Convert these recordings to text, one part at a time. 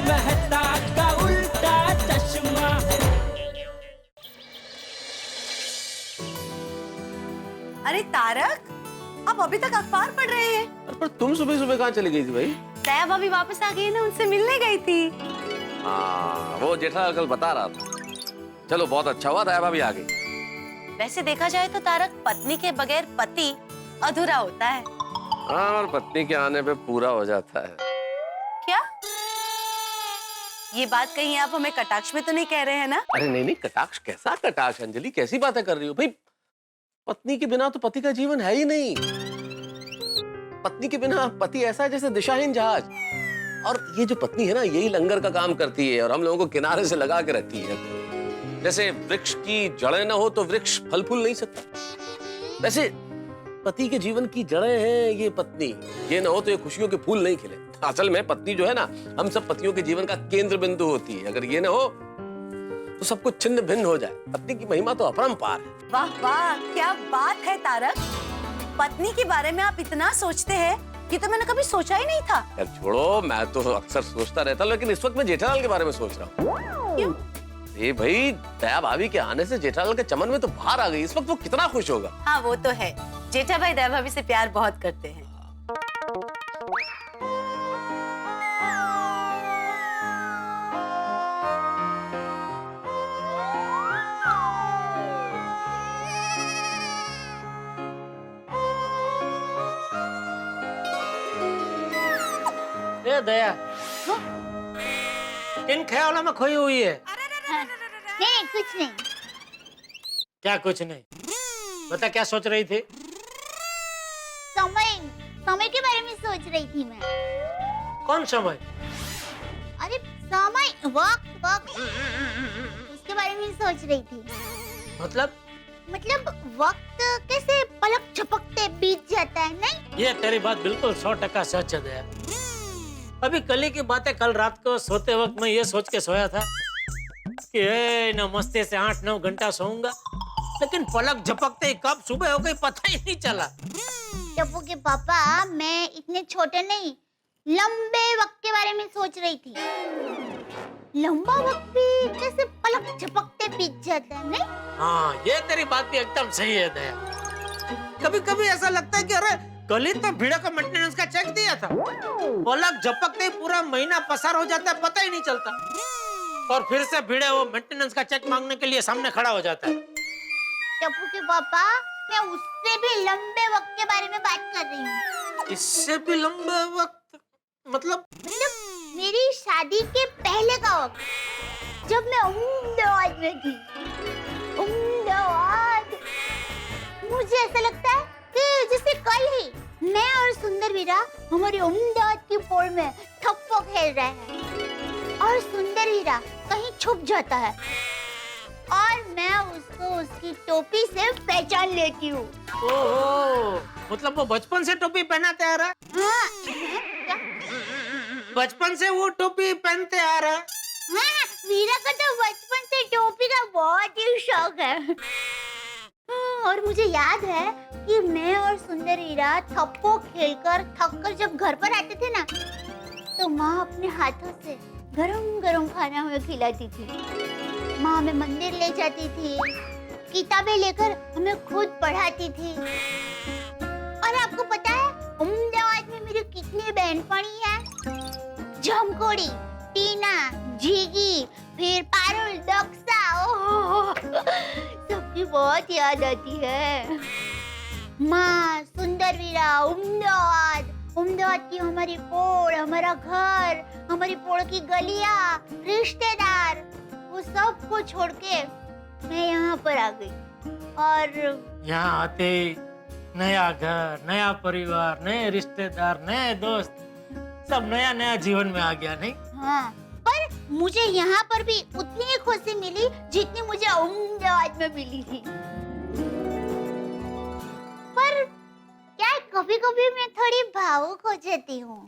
मेहता का उल्टा चश्मा। अरे तारक, आप अभी तक अखबार पढ़ रहे हैं? पर तुम सुबह सुबह कहाँ चली गई थी भाई? दया भाभी वापस आ गई ना, उनसे मिलने गई थी। हाँ, वो जेठालाल कल बता रहा था। चलो बहुत अच्छा हुआ दया भाभी आ गई। वैसे देखा जाए तो तारक, पत्नी के बगैर पति अधूरा होता है। हाँ, और पत्नी के आने पे पूरा हो जाता है। क्या ये बात कहीं आप हमें कटाक्ष में तो नहीं कह रहे हैं ना? अरे नहीं नहीं, कटाक्ष कैसा कटाक्ष अंजलि, कैसी बातें कर रही हो भाई? पत्नी के बिना तो पति का जीवन है ही नहीं। पत्नी के बिना पति ऐसा है जैसे दिशाहीन जहाज। और ये जो पत्नी है ना, यही लंगर का काम करती है और हम लोगों को किनारे से लगा के रखती है। जैसे वृक्ष की जड़ें ना हो तो वृक्ष फल फूल नहीं सकता, वैसे पति के जीवन की जड़ें हैं ये पत्नी। ये ना हो तो ये खुशियों के फूल नहीं खिले। असल में पत्नी जो है ना, हम सब पतियों के जीवन का केंद्र बिंदु होती है। अगर ये ना हो तो सब कुछ छिन्न भिन्न हो जाए। पत्नी की महिमा तो अपरंपार है। वाह वाह, क्या बात है तारक। पत्नी के बारे में आप इतना सोचते हैं, ये तो मैंने कभी सोचा ही नहीं था। यार छोड़ो, मैं तो अक्सर सोचता रहता, लेकिन इस वक्त मैं जेठालाल के बारे में सोच रहा हूँ। क्यों? ये भाई, दया भाभी के आने से जेठालाल के चमन में तो बाहर आ गई। इस वक्त वो कितना खुश होगा। हाँ वो तो है, जेठा भाई दया भाभी से प्यार बहुत करते हैं। ए दया, किन ख्यालों में खोई हुई है? नहीं कुछ नहीं। क्या कुछ नहीं? बता क्या सोच रही थी? समय समय के बारे में सोच रही थी मैं। कौन समय? अरे समय, वक्त वक्त उसके बारे में सोच रही थी। मतलब वक्त कैसे पलक झपकते बीत जाता है, नहीं? ये तेरी बात बिल्कुल 100% सच है दया। अभी कल ही की बात है, कल रात को सोते वक्त मैं ये सोच के सोया था कि न मस्ती से 8-9 घंटा सोऊंगा, लेकिन पलक झपकते ही कब सुबह हो गई पता ही नहीं चला। टप्पू के पापा, मैं इतने छोटे नहीं, लंबे वक्त के बारे में सोच रही थी। लंबा वक्त भी कैसे पलक झपकते बीत जाता है, नहीं? हाँ, ये तेरी बात भी एकदम सही है दया। कभी कभी ऐसा लगता है कि अरे कल ही तो भिड़ा का मेंटेनेंस का चेक दिया था, पलक झपकते ही पूरा महीना पसार हो जाता है, पता ही नहीं चलता। और फिर से भिड़े वो मेंटेनेंस का चेक मांगने के लिए सामने खड़ा हो जाता है। टप्पू के पापा, मैं उससे भी लंबे वक्त के बारे में बात कर रही हूँ। इससे भी लंबा वक्त? मतलब मेरी शादी के पहले का वक्त, जब मैं अहमदाबाद में थी। अहमदाबाद, मुझे ऐसा लगता है कि जैसे कल ही मैं और सुंदर वीरा हमारी अहमदाबाद की पोल में थप्पो खेल रहे हैं और सुंदर वीरा कहीं छुप जाता है और मैं उसको उसकी टोपी से पहचान लेती हूँ। ओहो, मतलब वो बचपन से टोपी पहनाते आ रहा है? हाँ, बचपन से वो टोपी पहनते आ रहा है? हाँ, वीरा का तो बचपन से टोपी का बहुत ही शौक है। और मुझे याद है कि मैं और सुंदर वीरा थप्पो खेलकर थककर जब घर पर आते थे ना, तो माँ अपने हाथों से गरम गरम खाना हमें खिलाती थी। माँ हमें मंदिर ले जाती थी, किताबें लेकर हमें खुद पढ़ाती थी। और आपको पता है अहमदाबाद में मेरी कितनी बहनपणी है? झमकोड़ी, टीना, झीगी, फिर पारुल, दक्सा, ओह सबकी बहुत याद आती है। माँ, सुंदर वीरा, अहमदाबाद, अहमदाबाद की हमारी पोड़, हमारा घर, हमारी पोड़ की गलियाँ, रिश्तेदार, वो सब को छोड़ के मैं यहाँ पर आ गई। और यहाँ आते नया घर, नया परिवार, नए रिश्तेदार, नए दोस्त, सब नया नया जीवन में आ गया, नहीं? हाँ, पर मुझे यहाँ पर भी उतनी ही खुशी मिली जितनी मुझे अहमदाबाद में मिली थी। पर क्या कभी कभी मैं थोड़ी भावुक हो जाती हूँ।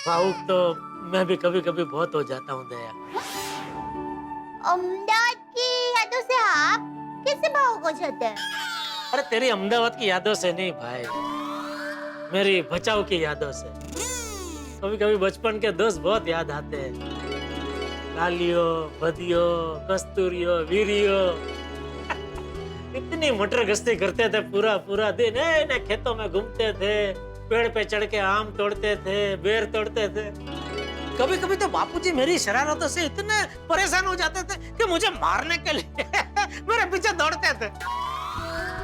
भावुक तो मैं भी कभी कभी बहुत हो जाता हूँ दया। अहमदाबाद की यादों से आप कैसे भावुक हो जाते हैं? अरे तेरी अहमदाबाद की यादों से नहीं भाई, मेरी बचाव की यादों से। कभी कभी बचपन के दोस्त बहुत याद आते हैं। लालियो, बदियो, कस्तूरियो, वीरियो। इतनी मटर गश्ती करते थे पूरा पूरा दिन। न खेतों में घूमते थे, पेड़ पे चढ़ के आम तोड़ते थे, बेर तोड़ते थे। कभी कभी तो बापूजी मेरी शरारतों से इतने परेशान हो जाते थे कि मुझे मारने के लिए मेरे पीछे दौड़ते थे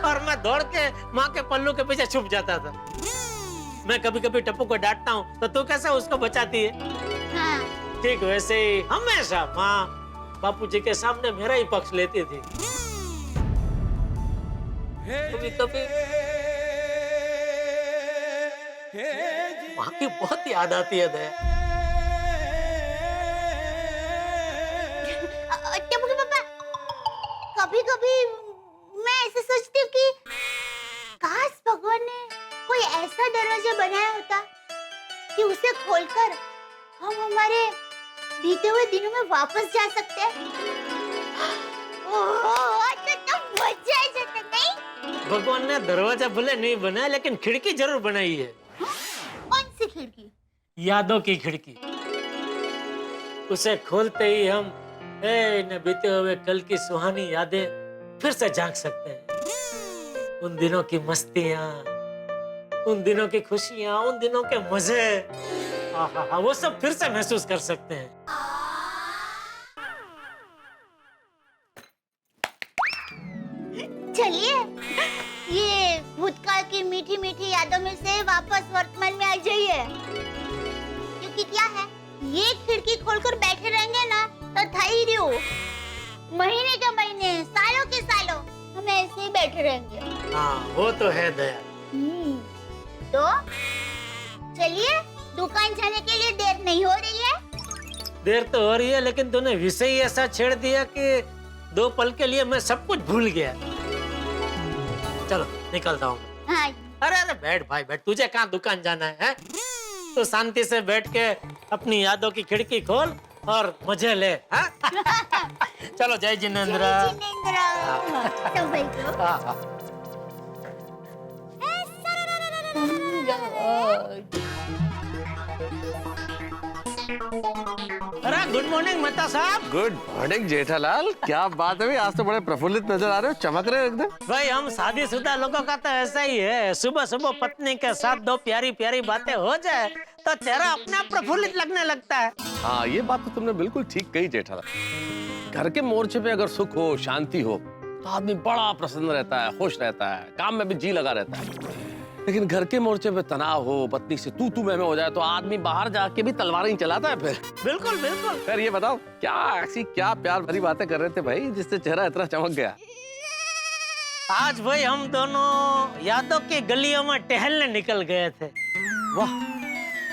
और मैं दौड़ के माँ के पल्लू के पीछे छुप जाता था। मैं कभी कभी टप्पू को डांटता हूँ तो तू कैसे उसको बचाती है? हाँ। ठीक वैसे ही हमेशा माँ बापूजी के सामने मेरा ही पक्ष लेती थी। कभी कभी माँ की बहुत याद आती है दया। टप्पू के पापा, कभी कभी मैं ऐसे सोचती हूँ कि काश भगवान ने कोई ऐसा दरवाजा बनाया होता कि उसे खोलकर हम हमारे बीते हुए दिनों में वापस जा सकते हैं। तो मजा आ जाता नहीं? भगवान ने दरवाजा भले नहीं बनाया लेकिन खिड़की जरूर बनाई है। कौन सी खिड़की? यादों की खिड़की। उसे खोलते ही हम न बीते हुए कल की सुहानी यादें फिर से जाग सकते हैं। उन दिनों की मस्तियां, उन दिनों की खुशियां, उन दिनों के मजे, वो सब फिर से महसूस कर सकते हैं। चलिए, ये भूतकाल की मीठी मीठी यादों में से वापस वर्तमान में आ जाइए। क्योंकि क्या है, ये खिड़की खोलकर बैठे रहेंगे ना तो धैर्य महीने के महीने, सालों के सालों हम ऐसे ही बैठे रहेंगे। हाँ, वो तो है दया। तो चलिए, दुकान जाने के लिए देर नहीं हो रही है। देर तो हो रही है लेकिन तूने विषय ही ऐसा छेड़ दिया कि 2 पल के लिए मैं सब कुछ भूल गया। चलो निकलता हूँ। हाँ। अरे अरे बैठ भाई बैठ, तुझे कहाँ दुकान जाना है? तो शांति से बैठ के अपनी यादों की खिड़की खोल और मजे ले। हाँ? चलो जय जिनेंद्र। जय जिनेंद्र। सब भाई को। अरे गुड मॉर्निंग मेहता साहब। गुड मॉर्निंग जेठालाल, क्या बात है भाई, आज तो बड़े प्रफुल्लित नजर आ रहे हो, चमक रहे हो एकदम। भाई हम शादीशुदा लोगों का तो ऐसा ही है, सुबह सुबह पत्नी के साथ 2 प्यारी प्यारी बातें हो जाए तो चेहरा अपने आप प्रफुल्लित लगने लगता है। हाँ, ये बात तो तुमने बिल्कुल ठीक कही जेठालाल। घर के मोर्चे पे अगर सुख हो, शांति हो तो आदमी बड़ा प्रसन्न रहता है, खुश रहता है, काम में भी जी लगा रहता है। लेकिन घर के मोर्चे पे तनाव हो, पत्नी से तू मैं हो जाए तो आदमी बाहर जाके भी तलवारें ही चलाता है फिर। बिल्कुल बिल्कुल। फिर ये बताओ, क्या प्यार भरी बातें कर रहे थे भाई जिससे चेहरा इतना चमक गया? आज भाई हम दोनों यादों की गलियों में टहलने निकल गए थे। वाह,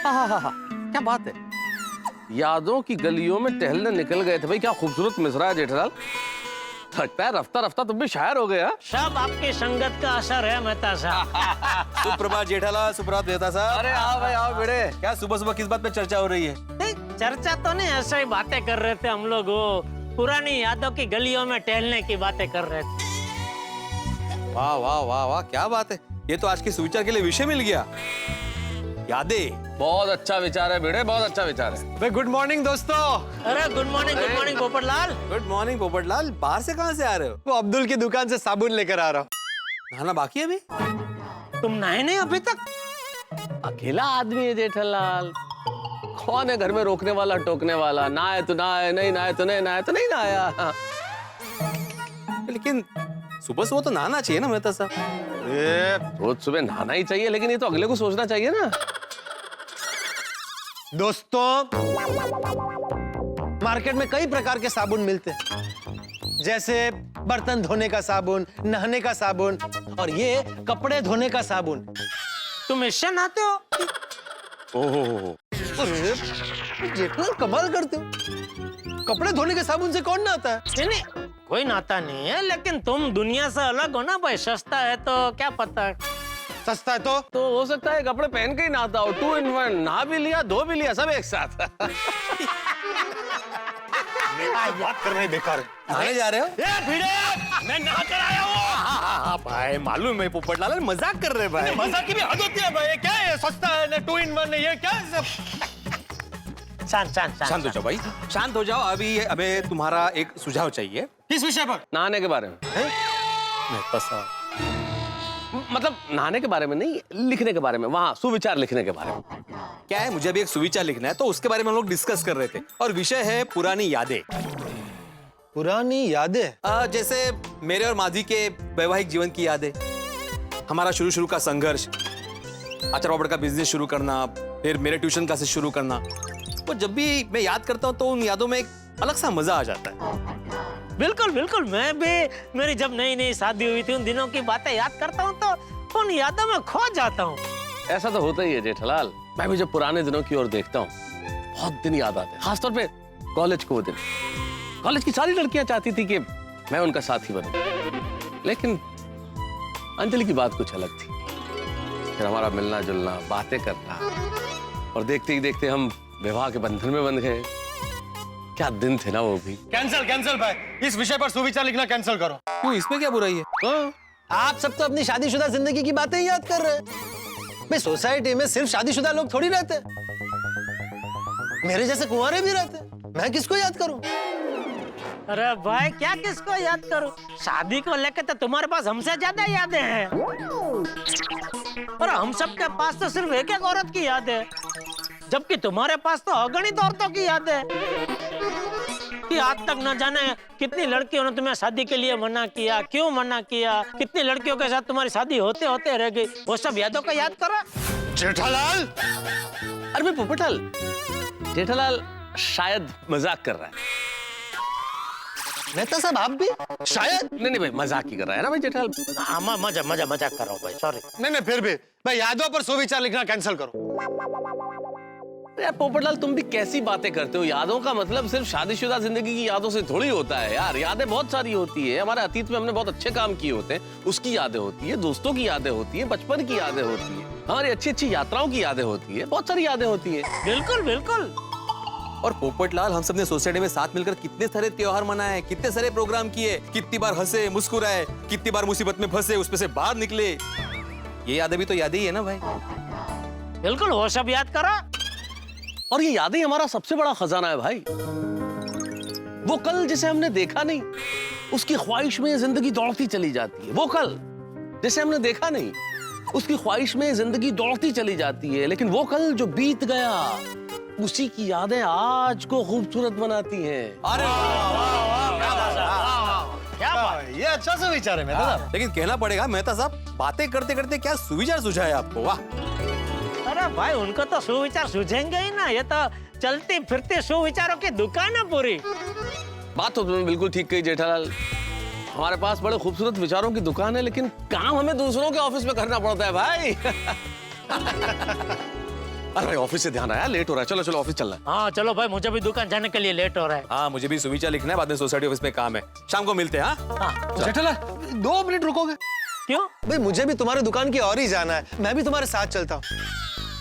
क्या बात है, यादों की गलियों में टहलने निकल गए थे भाई, क्या खूबसूरत मिसरा है जेठालाल। लगता है रफ्ता रफ्ता तुम भी शायर हो गया। सब आपकी संगत का असर है मेहता साहब। सुप्रभात जेठालाल, सुप्रभात मेहता साहब। अरे आओ भाई आओ बेटे। क्या सुबह सुबह किस बात पे चर्चा हो रही है? नहीं, चर्चा तो नहीं, ऐसे ही बातें कर रहे थे हम लोग, वो पुरानी यादों की गलियों में टहलने की बातें कर रहे थे। वाह वाह वाह वाह, क्या बात है, ये तो आज के सुविचार के लिए विषय मिल गया। यादें। बहुत अच्छा विचार है बेटे, बहुत अच्छा विचार है। भाई गुड मॉर्निंग दोस्तों। अरे good morning Popatlal. Good morning Popatlal, बाहर से कहाँ से आ रहे हो? वो अब्दुल की दुकान से साबुन लेकर आ रहा हूँ। नहाना बाकी है अभी? तुम नहाए नहीं अभी तक? अकेला आदमी है जेठालाल, कौन है घर में रोकने वाला टोकने वाला? नहाए तो नहाए, नहीं नहाए तो नहीं, नहाए तो नहीं नहाया। लेकिन सुबह सुबह तो नहाना चाहिए ना मेहता साहब। रोज सुबह नहाना ही चाहिए, लेकिन ये तो अगले को सोचना चाहिए ना। दोस्तों, मार्केट में कई प्रकार के साबुन मिलते हैं, जैसे बर्तन धोने का साबुन, नहाने का साबुन और ये कपड़े धोने का साबुन। तुम इससे नहाते हो? ओहो, जेठालाल कमाल करते हो, कपड़े धोने के साबुन से कौन नहाता है? नहीं, कोई नहाता नहीं है, लेकिन तुम दुनिया से अलग हो ना भाई, सस्ता है तो क्या पता। सस्ता है तो हो सकता है कपड़े पहन के ही नहाता हो, 2 in 1, नहा भी लिया, धो भी लिया, सब एक साथ। बात करना ही बेकार है। नहाने जा रहे हो? मैं नहा कर आया हूँ। हाँ भाई, मालूम है पोपटलाल, मजाक कर रहे हैं भाई। मजाक की भी हद होती है भाई, क्या है, सस्ता है ना, 2 in 1 है, ये क्या है सब? शांत शांत शांत हो जाओ भाई, शांत हो जाओ। अभी हमें तुम्हारा एक सुझाव चाहिए। किस विषय पर? नहाने के बारे में। मेहता साहब, मतलब नहाने के बारे में नहीं, लिखने के बारे में, वहाँ सुविचार लिखने के बारे में। क्या है, मुझे अभी एक सुविचार लिखना है, तो उसके बारे में हम लोग डिस्कस कर रहे थे, और विषय है पुरानी यादें। पुरानी यादें? जैसे मेरे और माधवी के वैवाहिक जीवन की यादें, हमारा शुरू का संघर्ष, अचार पापड़ का बिजनेस शुरू करना, फिर मेरे ट्यूशन क्लासेस शुरू करना। वो जब भी मैं याद करता हूँ तो उन यादों में एक अलग सा मजा आ जाता है। बिल्कुल बिल्कुल, मैं भी मेरी जब नई नई शादी हुई थी उन दिनों की बातें याद करता हूँ तो उन यादों में खो जाता हूँ। ऐसा तो होता ही है जेठालाल। मैं भी जब पुराने दिनों की ओर देखता हूँ, बहुत दिन याद आते हैं, खासतौर पे कॉलेज को वो दिन। कॉलेज की सारी लड़कियां चाहती थी कि मैं उनका साथी बनूं, लेकिन अंजलि की बात कुछ अलग थी। फिर हमारा मिलना जुलना, बातें करना, और देखते ही देखते हम विवाह के बंधन में बंध गए। क्या दिन थे ना वो भी। कैंसिल भाई, इस विषय पर सुविचार लिखना कैंसिल करो। क्यों, इसमें क्या बुराई है? हाँ, आप सब तो अपनी शादीशुदा जिंदगी की बातें ही याद कर रहे हैं। भाई सोसाइटी में सिर्फ शादीशुदा लोग थोड़ी रहते हैं, मेरे जैसे कुंवारे भी रहते हैं। मैं किसको याद करूं? अरे भाई क्या किसको याद करूं? शादी को लेकर तो तुम्हारे पास हमसे ज्यादा यादें हैं, और हम सब के पास तो सिर्फ एक एक औरत की याद है, जबकि तुम्हारे पास तो अगणित औरतों की याद है कि आज तक न जाने कितनी लड़कियों ने तुम्हें शादी के लिए मना किया, क्यों मना किया, कितनी लड़कियों के साथ तुम्हारी शादी होते होते रह गई। वो सब यादों को याद करो। जेठालाल, अरे मैं पोपटलाल, जेठालाल शायद मजाक कर रहा है। मेहता साहब आप भी शायद? नहीं भाई, मजाक ही कर रहा है ना भाई जेठालाल। हाँ, मजाक कर रहा हूँ भाई, सॉरी। नहीं फिर भी भाई यादों पर सुविचार लिखना कैंसिल करो। यार पोपटलाल, तुम भी कैसी बातें करते हो? यादों का मतलब सिर्फ शादीशुदा जिंदगी की यादों से थोड़ी होता है यार। यादें बहुत सारी होती है। हमारे अतीत में हमने बहुत अच्छे काम किए होते हैं, उसकी यादें होती है, दोस्तों की यादें होती है, बचपन की यादें होती है, हमारी अच्छी अच्छी यात्राओं की यादें होती है, बहुत सारी यादें होती है। बिल्कुल बिल्कुल। और पोपटलाल, हम सबने सोसाइटी में साथ मिलकर कितने सारे त्योहार मनाए, कितने सारे प्रोग्राम किए, कितनी बार हंसे मुस्कुराए, कितनी बार मुसीबत में फंसे, उसमें से बाहर निकले। ये यादें भी तो यादें ही है ना भाई। बिल्कुल, वो सब याद करो। और ये यादें हमारा सबसे बड़ा खजाना है भाई। वो कल जिसे हमने देखा नहीं, उसकी ख्वाहिश में जिंदगी दौड़ती चली जाती है। वो कल जिसे हमने देखा नहीं, उसकी ख्वाहिश में जिंदगी दौड़ती चली जाती है, लेकिन वो कल जो बीत गया, उसी की यादें आज को खूबसूरत बनाती हैं। अरे क्या बात? ये अच्छा सुविचार है मेहता साहब। लेकिन कहना पड़ेगा मेहता साहब, बातें करते करते क्या सुविचार सुझाया आपको, वाह। अरे भाई, उनको तो सुविचार सूझेंगे ही ना, ये तो चलती फिरती सुविचारों की दुकान है पूरी। बात तो तुमने बिल्कुल ठीक कही जेठालाल। हमारे पास बड़े खूबसूरत विचारों की दुकान है, लेकिन काम हमें दूसरों के ऑफिस में करना पड़ता है भाई। अरे भाई, ऑफिस से ध्यान आया, लेट हो रहा है। चलो चलो ऑफिस चलना है। हाँ चलो भाई, मुझे भी दुकान जाने के लिए लेट हो रहा है। हाँ, मुझे भी सुविचार लिखना है, बाद में सोसाइटी ऑफिस में काम है। शाम को मिलते हैं। हाँ, जेठालाल 2 मिनट रुकोगे? क्यों? भाई मुझे भी तुम्हारे दुकान की और ही जाना है, मैं भी तुम्हारे साथ चलता हूँ।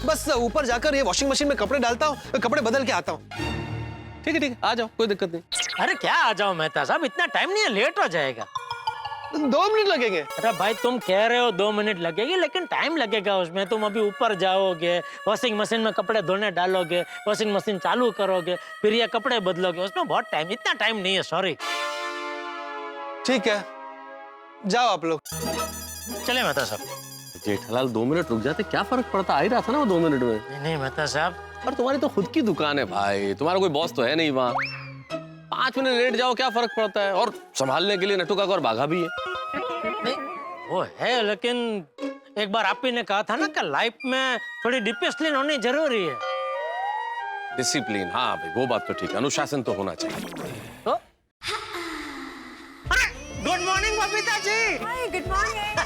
बस ऊपर जाकर ये वॉशिंग मशीन में कपड़े डालता हूँ, कपड़े बदल के आता हूँ। ठीक है आ जाओ, कोई दिक्कत नहीं। अरे क्या आ जाओ मेहता साहब, इतना टाइम नहीं है, लेट हो जाएगा। 2 मिनट लगेंगे। अरे भाई, तुम कह रहे हो 2 मिनट लगेगी, लेकिन टाइम लगेगा उसमें। तुम अभी ऊपर जाओगे, वॉशिंग मशीन में कपड़े धोने डालोगे, वॉशिंग मशीन चालू करोगे, फिर ये कपड़े बदलोगे, उसमें बहुत टाइम, इतना टाइम नहीं है, सॉरी। ठीक है, जाओ आप लोग। चले मेहता साहब। जेठालाल 2 मिनट रुक जाते, क्या फर्क पड़ता? आ ही रहा था ना वो 2 मिनट में। नहीं मेहता साहब। और तुम्हारी तो खुद की दुकान है भाई, तुम्हारा कोई बॉस तो है नहीं वहाँ। 5 मिनट लेट जाओ, क्या फर्क पड़ता है? और संभालने के लिए नट्टू काका और बाघा भी है। नहीं वो है, लेकिन एक बार आप ही ने कहा था ना कि लाइफ में थोड़ी डिसिप्लिन होनी जरूरी है। डिसिप्लिन, हाँ भाई वो बात तो ठीक है, अनुशासन तो होना चाहिए। तो good morning Babita ji. Good morning.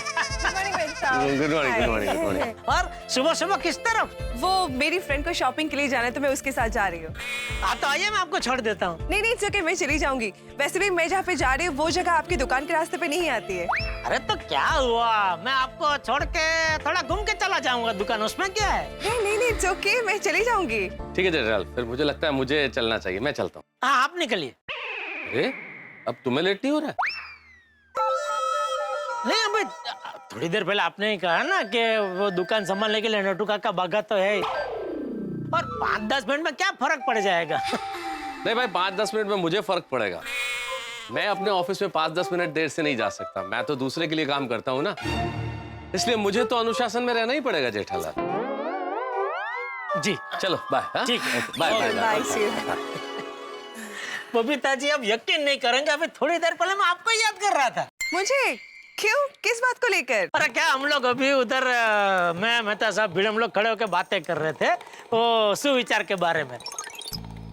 Good morning बेटा। Good morning, good morning, good morning. और सुबह सुबह किस तरफ? वो मेरी फ्रेंड को शॉपिंग के लिए जाना है, तो मैं उसके साथ जा रही हूँ। हाँ तो आइए, मैं आपको छोड़ देता हूँ। नहीं नहीं, ओके, मैं चली जाऊंगी। वैसे भी मैं जहाँ पे जा रही हूँ वो जगह आपकी दुकान के रास्ते पे नहीं आती है। अरे तो क्या हुआ, मैं आपको छोड़ के थोड़ा घूम के चला जाऊंगा दुकान, उसमें क्या है? नहीं नहीं, इट्स ओके, मैं चली जाऊंगी। ठीक है जेठालाल, फिर मुझे लगता है मुझे चलना चाहिए, मैं चलता हूँ। हाँ आप निकलिए। अरे अब तुम्हें लेट नहीं हो रहा है? नहीं अबे, थोड़ी देर पहले आपने ही कहा ना कि वो दुकान संभालने के लिए नट्टू काका बाघा तो है। और 5-10 मिनट में क्या फर्क पड़ जाएगा? नहीं भाई, 5-10 मिनट में मुझे फर्क पड़ेगा। मैं अपने ऑफिस में 5-10 मिनट देर से नहीं जा सकता। मैं तो दूसरे के लिए काम करता हूँ ना, इसलिए मुझे तो अनुशासन में रहना ही पड़ेगा जेठालाल। जी चलो बाय। ठीक है, बाय बाय बाय सी। बबीता जी, अब यकीन नहीं करेंगे, अभी थोड़ी देर पहले मैं आपको याद कर रहा था। मुझे? क्यों? किस बात को लेकर? अरे क्या, हम लोग अभी उधर मैं मेहता साहब भीड़ हम लोग खड़े होकर बातें कर रहे थे वो सुविचार के बारे में,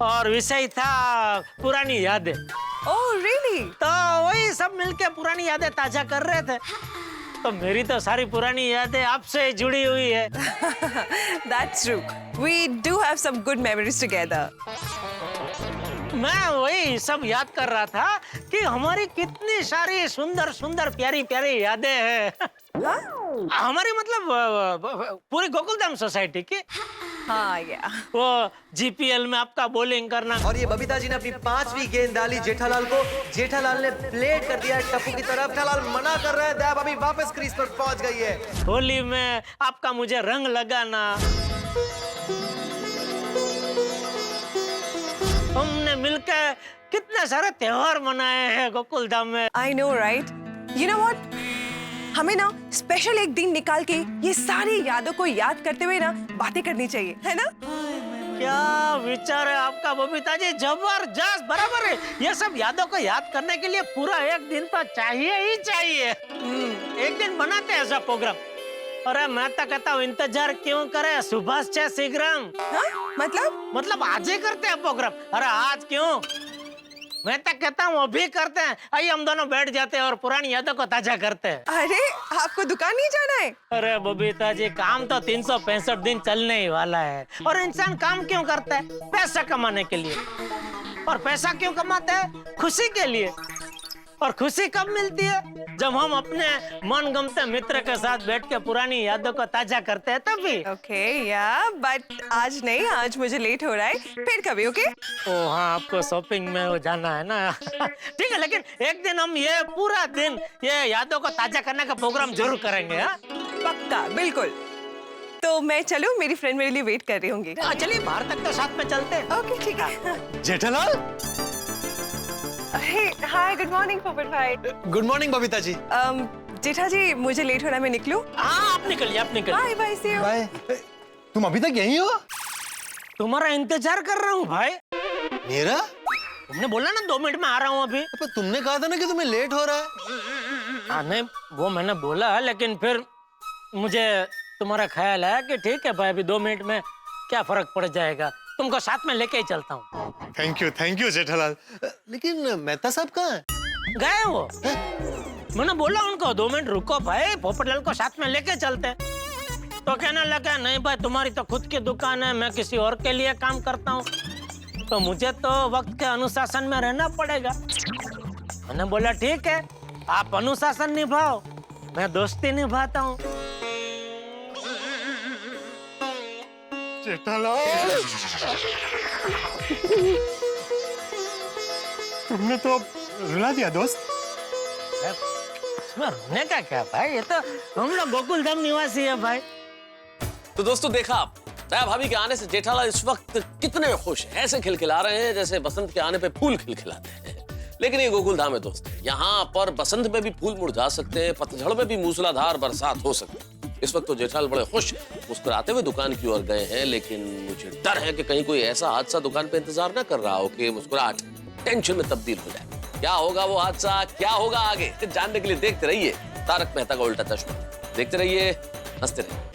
और विषय था पुरानी यादें। Oh really? तो वही सब मिलके पुरानी यादें ताजा कर रहे थे। तो मेरी तो सारी पुरानी यादें आपसे जुड़ी हुई है। That's true. We do have some good memories together. मैं वही सब याद कर रहा था कि हमारी कितनी सारी सुंदर सुंदर प्यारी प्यारी यादें हैं। हाँ? हमारी मतलब पूरी गोकुलधाम सोसाइटी की। हाँ या। वो जीपीएल में आपका बॉलिंग करना, और ये बबीता जी ने अपनी 5वीं गेंद डाली जेठालाल को। जेठालाल ने प्लेट कर दिया टप्पू की तरफ। जेठालाल मना कर रहे हैं, दया भाभी वापस क्रीज पर पहुंच गई है। होली में आपका मुझे रंग लगाना, हमने मिलकर कितने सारे त्योहार मनाए हैं गोकुलधाम में। I know, right? You know what? हमें ना स्पेशल एक दिन निकाल के ये सारी यादों को याद करते हुए ना बातें करनी चाहिए, है ना? क्या विचार है आपका बबीता जी, जबरदस्त, बराबर है। ये सब यादों को याद करने के लिए पूरा एक दिन तो चाहिए ही चाहिए। एक दिन बनाते हैं ऐसा प्रोग्राम। अरे मैं तो कहता हूँ इंतजार क्यों करे, सुबह से शीघ्रम। हाँ? मतलब आज ही करते हैं प्रोग्राम। अरे आज क्यों, मैं तो कहता हूँ अभी करते हैं। आइए हम दोनों बैठ जाते हैं और पुरानी यादों को ताजा करते हैं। अरे आपको दुकान नहीं जाना है? अरे बबीता जी, काम तो 365 दिन चलने ही वाला है। और इंसान काम क्यों करता है? पैसा कमाने के लिए। और पैसा क्यों कमाता है? खुशी के लिए। और खुशी कब मिलती है? जब हम अपने मनगमते मित्र के साथ बैठ के पुरानी यादों को ताजा करते हैं तभी। ओके या, बट आज नहीं, आज मुझे लेट हो रहा है, फिर कभी। ओके? ओ हाँ, आपको शॉपिंग में वो जाना है ना। ठीक है, लेकिन एक दिन हम ये पूरा दिन ये यादों को ताजा करने का प्रोग्राम जरूर करेंगे। हाँ पक्का, बिल्कुल। तो मैं चलूं, मेरी फ्रेंड मेरे लिए वेट कर रही होंगी। चलिए बाहर तक तो साथ में चलते हैं। ओके ठीक है। जेठालाल, हाय, गुड मॉर्निंग पोपट भाई। गुड मॉर्निंग बबीता जी। जेठा जी, मुझे लेट हो रहा है, मैं निकलूं? हाँ आप निकलिए, आप निकलिए। Bye bye, see you. Bye. तुम अभी तक यहीं हो? तुम्हारा इंतजार कर रहा हूँ भाई। मेरा? तुमने बोला ना 2 मिनट में आ रहा हूँ अभी। पर तुमने कहा था ना कि तुम्हें लेट हो रहा है। हाँ नहीं, वो मैंने बोला, लेकिन फिर मुझे तुम्हारा ख्याल है कि ठीक है भाई, अभी 2 मिनट में क्या फर्क पड़ जाएगा, तुमको साथ में लेके ही चलता हूँ। Thank you Jethalal. लेकिन मेहता साहब कहाँ है? गए वो। मैंने बोला उनको 2 मिनट रुको भाई, पोपटलाल को साथ में लेके चलते। तो कहने लगा नहीं भाई, तुम्हारी तो खुद की दुकान है, मैं किसी और के लिए काम करता हूँ, तो मुझे तो वक्त के अनुशासन में रहना पड़ेगा। मैंने बोला ठीक है, आप अनुशासन निभाओ, मैं दोस्ती निभाता हूँ। तुमने तो रुला दिया दोस्त। इसमें रोने का क्या भाई, ये तो हम लोग गोकुलधाम निवासी है भाई। तो दोस्तों देखा आप, दया भाभी के आने से जेठालाल इस वक्त कितने खुश हैं, ऐसे खिलखिला रहे हैं जैसे बसंत के आने पे फूल खिलखिलाते हैं। लेकिन ये गोकुलधाम है दोस्त, यहाँ पर बसंत में भी फूल मुरझा सकते हैं, पतझड़ में भी मूसलाधार बरसात हो सकती है। इस वक्त तो जेठालाल बड़े खुश मुस्कुराते हुए दुकान की ओर गए हैं, लेकिन मुझे डर है कि कहीं कोई ऐसा हादसा दुकान पे इंतजार न कर रहा हो कि मुस्कुराहट टेंशन में तब्दील हो जाए। क्या होगा वो हादसा, क्या होगा आगे, जानने के लिए देखते रहिए तारक मेहता का उल्टा चश्मा। देखते रहिए, हंसते रहिए।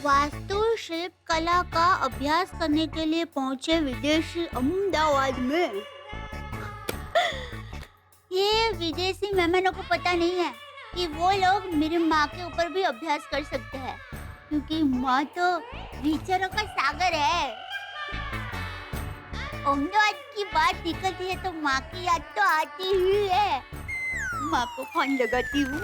वास्तुशिल्प कला का अभ्यास करने के लिए पहुंचे विदेशी अहमदाबाद में। ये विदेशी मेहमानों को पता नहीं है कि वो लोग मेरी माँ के ऊपर भी अभ्यास कर सकते हैं, क्योंकि माँ तो विचारों का सागर है। अहमदाबाद की बात निकलती है तो माँ की याद तो आती ही है। माँ को फोन लगाती हूँ।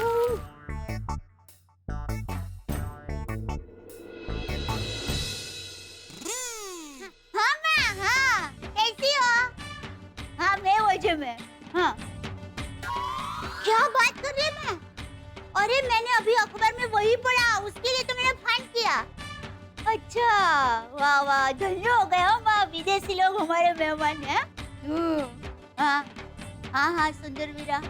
हाँ माँ, हाँ कैसी हो? हाँ मैं वजह में। हाँ क्या बात कर रही है मैं? अरे मैंने अभी अखबार में वही पढ़ा, उसके लिए तो मैंने फोन किया। अच्छा, वाह वाह, धन्य हो गए हम, विदेशी लोग हमारे मेहमान हैं। हाँ हाँ हाँ, सुंदर वीरा,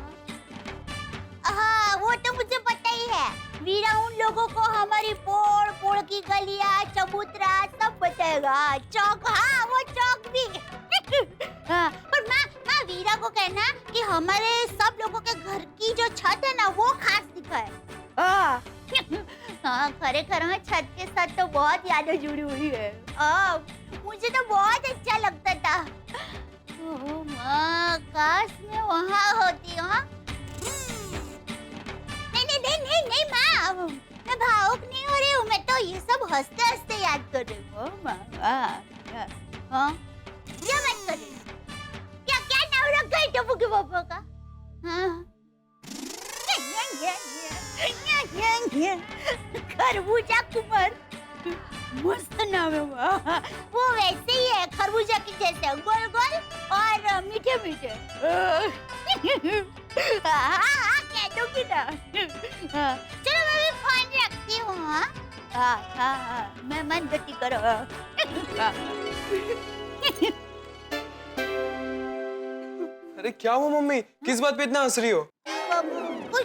हाँ वो तो मुझे पता ही है। वीरा उन लोगों को हमारी पोड़ पोड़ की गलियां, चबूतरा सब बताएगा। चौक, हाँ वो चौक भी। हाँ, पर माँ वीरा को कहना कि हमारे सब लोगों के घर की जो छत है ना वो खास दिखाए। हाँ खरेखर में छत के साथ तो बहुत यादें जुड़ी हुई है। मुझे तो बहुत अच्छा लगता था। माँ काश मैं वहाँ होती। हाँ नहीं माँ, मैं भावुक नहीं हो रही हूँ, मैं तो ये सब हंसते हंसते याद कर रही हूँ। क्या बात कर रही हूँ? क्या नाम रखा है टप्पू के पापा का? खरबूजा कुमार, मस्त नाम है। वो वैसे ही है खरबूजा की जैसे, गोल गोल और मीठे मीठे। हाँ कह दूंगी ना। चलो मैं भी फोन रखती हूँ। हाँ मैं मन गति करो। अरे क्या हुआ मम्मी, किस बात पे इतना हंस रही हो?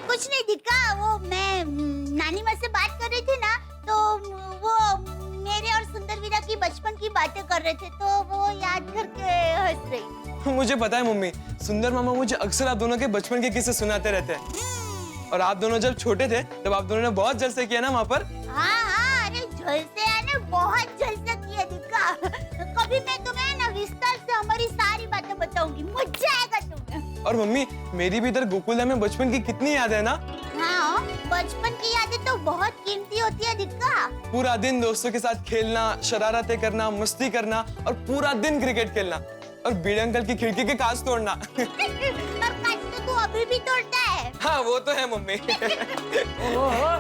कुछ नहीं दिखा, वो मैं नानी माँ से बात कर रही थी ना, तो वो मेरे और सुंदर वीरा की बचपन की बातें कर रहे थे, तो वो याद करके हंस रही। मुझे पता है मम्मी, सुंदर मामा मुझे अक्सर आप दोनों के बचपन के किस्से सुनाते रहते हैं। और आप दोनों जब छोटे थे तब आप दोनों ने बहुत जलसे किया ना वहाँ पर। हाँ अरे जलसे आने बहुत जलसे किया दिखा। कभी मैं तुम्हें ना विस्तार से हमारी सारी बातें बताऊंगी, मजा आएगा तुम्हें। और मम्मी मेरी भी इधर गोकुलधाम में बचपन की कितनी याद है ना। हाँ बचपन की यादें तो बहुत कीमती होती है दिक्का। पूरा दिन दोस्तों के साथ खेलना, शरारतें करना, मस्ती करना और पूरा दिन क्रिकेट खेलना और बीड़े अंकल की खिड़की के कांच तोड़ना। पर कांच तो तू अभी भी तोड़ता है। हाँ वो तो है मम्मी। ओहो,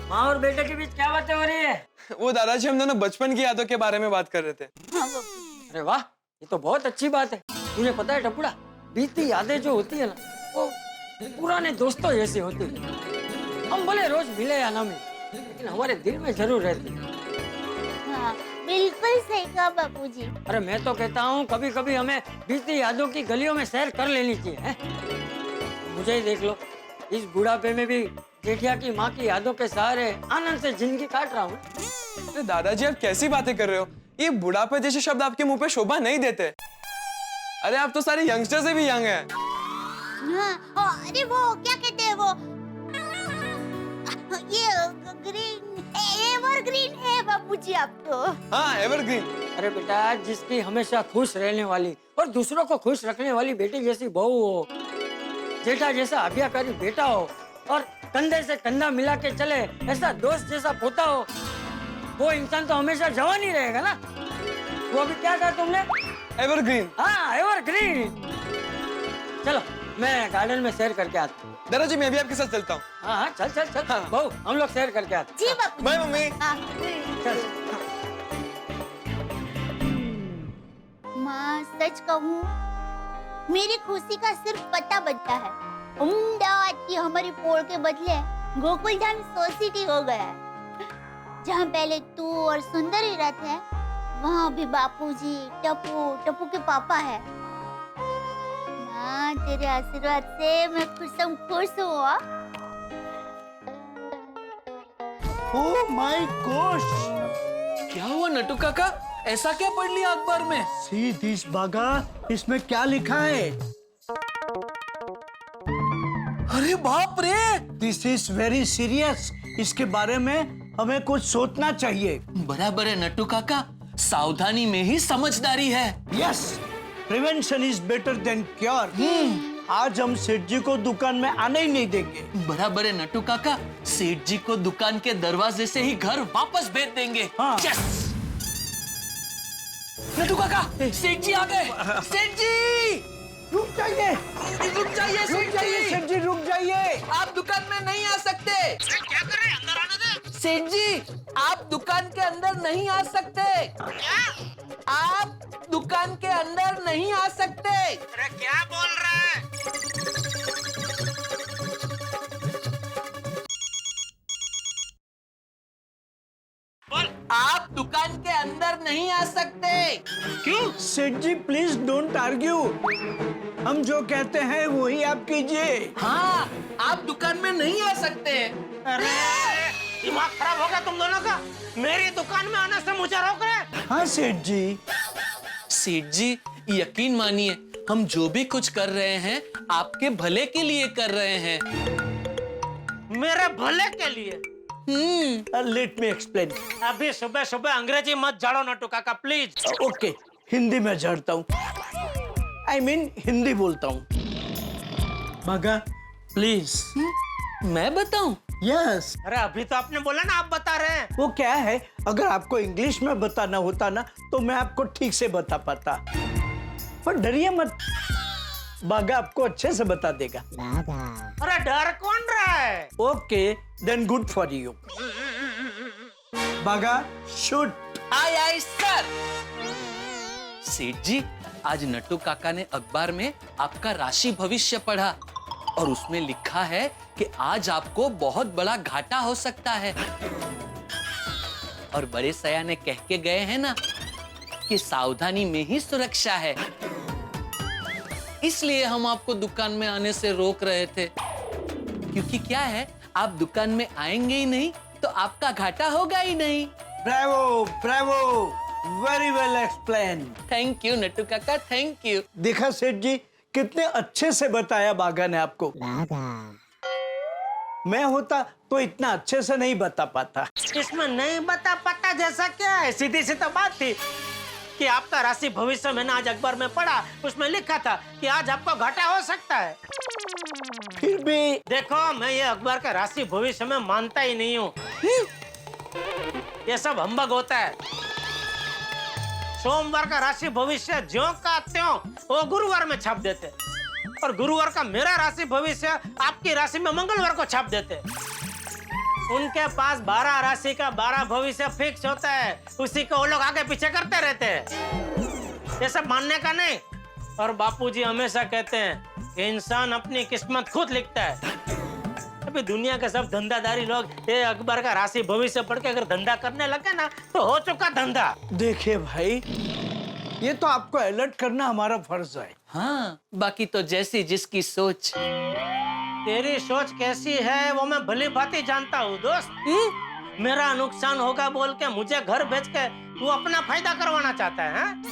माँ और बेटे के बीच क्या बातें हो रही है? वो दादाजी हम दोनों बचपन की यादों के बारे में बात कर रहे थे। अरे वाह, ये तो बहुत अच्छी बात है। तुझे पता है टपुड़ा, बीती यादें जो होती है ना, वो पुराने दोस्तों जैसी होती है। हम भले रोज मिले या ना मिले, लेकिन हमारे दिल में जरूर रहती है। हाँ, बिल्कुल सही कहा बापूजी। अरे मैं तो कहता हूँ कभी कभी हमें बीती यादों की गलियों में सैर कर लेनी चाहिए है? मुझे ही देख लो, इस बुढ़ापे में भी जेठिया की माँ की यादों के सहारे आनंद से जिंदगी काट रहा हूँ। अरे दादाजी आप कैसी बातें कर रहे हो? ये बुढ़ापे जैसे शब्द आपके मुंह पे शोभा नहीं देते। अरे आप तो सारे यंगस्टर से भी यंग हैं। हाँ, अरे वो क्या कहते हैं वो, ये ग्रीन, एवरग्रीन है बापूजी आप तो। हाँ एवरग्रीन। अरे बेटा, जिसकी हमेशा खुश रहने वाली और दूसरों को खुश रखने वाली बेटी जैसी बहू हो, जेठा जैसा आज्ञाकारी बेटा हो और कंधे से कंधा मिला के चले ऐसा दोस्त जैसा पोता हो, वो इंसान तो हमेशा जवान ही रहेगा ना। वो अभी क्या कहा तुमने? एवरग्रीन। हाँ एवरग्रीन। चलो मैं गार्डन में सैर करके आता हूँ। दादाजी मैं भी आपके साथ चलता हूँ। हाँ चल चल चल। हाँ। बहू हम लोग सैर करके आते जी बापूजी। Bye mummy. चल। माँ सच कहूँ, मेरी खुशी का सिर्फ पता बनता है। अहमदाबाद की हमारी पोल के बदले गोकुलधाम सोसाइटी हो गया है। जहाँ पहले तू और सुंदर ही रहते हैं, वहाँ भी बापूजी, टप्पू के पापा है। माँ तेरे आशीर्वाद से मैं खुश हूँ। ओह माय गॉश, क्या हुआ नटू काका, ऐसा क्या पढ़ लिया अखबार में? सी दिस बागा, इसमें क्या लिखा है? अरे बाप रे, दिस इज वेरी सीरियस। इसके बारे में हमें कुछ सोचना चाहिए। बराबर है नट्टू काका, सावधानी में ही समझदारी है। Yes, prevention is better than cure. आज हम सेठ जी को दुकान में आने ही नहीं देंगे। बराबर है नट्टू काका, सेठ जी को दुकान के दरवाजे से ही घर वापस भेज देंगे। हाँ। Yes! नट्टू काका, सेठ जी आ गए। सेठ जी रुक जाइए, रुक जाइए सेठ जी रुक जाइए। आप दुकान में नहीं आ सकते। क्या कर रहे हैं? अंदर आने दे। सेठ जी आप दुकान के अंदर नहीं आ सकते। क्या? आप दुकान के अंदर नहीं आ सकते। अरे क्या बोल रहा है? आप दुकान सेठ जी प्लीज डोंट आर्ग्यू, हम जो कहते हैं वही आप कीजिए। हाँ, आप दुकान में नहीं आ सकते। अरे दिमाग खराब हो गया तुम दोनों का, मेरी दुकान में आने से मुझे रोक रहे। हाँ सेठ जी। सेठ जी यकीन मानिए, हम जो भी कुछ कर रहे हैं आपके भले के लिए कर रहे हैं। मेरे भले के लिए? Let me explain. अभी सुबह सुबह अंग्रेजी मत झाड़ो नट्टू काका प्लीज। ओके, हिंदी में झड़ता हूँ, I mean हिंदी बोलता हूँ। भागा प्लीज। मैं बताऊं? यस। अरे अभी तो आपने बोला ना आप बता रहे हैं। वो क्या है, अगर आपको इंग्लिश में बताना होता ना तो मैं आपको ठीक से बता पाता, पर डरिए मत, बागा आपको अच्छे से बता देगा। अरे डर कौन रहा है? Okay then good for you. बागा shoot. Aye aye sir. Seth ji, आज नट्टू काका ने अखबार में आपका राशि भविष्य पढ़ा और उसमें लिखा है कि आज आपको बहुत बड़ा घाटा हो सकता है। और बड़े सयाने कह के गए हैं ना कि सावधानी में ही सुरक्षा है, इसलिए हम आपको दुकान में आने से रोक रहे थे। क्योंकि क्या है, आप दुकान में आएंगे ही नहीं तो आपका घाटा होगा ही नहीं। Bravo Bravo, very well explain. Thank you Nattu काका, थैंक यू। देखा सेठ जी, कितने अच्छे से बताया बागा ने आपको। मैं होता तो इतना अच्छे से नहीं बता पाता। इसमें नहीं बता पाता जैसा क्या है, सीधी सी तो बात थी कि आपका राशि भविष्य मैंने आज अखबार में पढ़ा, उसमें लिखा था कि आज आपको घाटा हो सकता है। फिर भी देखो, मैं ये अखबार का राशि भविष्य में मानता ही नहीं हूँ। ये सब हम्बग होता है। सोमवार का राशि भविष्य ज्यों का त्यों वो गुरुवार में छाप देते, और गुरुवार का मेरा राशि भविष्य आपकी राशि में मंगलवार को छाप देते। उनके पास 12 राशि का 12 भविष्य फिक्स होता है, उसी को वो लोग आगे पीछे करते रहते हैं। ये सब मानने का नहीं। और बापूजी हमेशा कहते हैं कि इंसान अपनी किस्मत खुद लिखता है। अभी दुनिया के सब धंधादारी लोग ये अखबार का राशि भविष्य पढ़ के अगर धंधा करने लगे ना तो हो चुका धंधा। देखिए भाई, ये तो आपको अलर्ट करना हमारा फर्ज है। हाँ, बाकी तो जैसी जिसकी सोच। तेरी सोच कैसी है वो मैं भली भांति जानता हूँ दोस्त। मेरा नुकसान होगा बोल के मुझे घर भेज के तू अपना फायदा करवाना चाहता है, हाँ?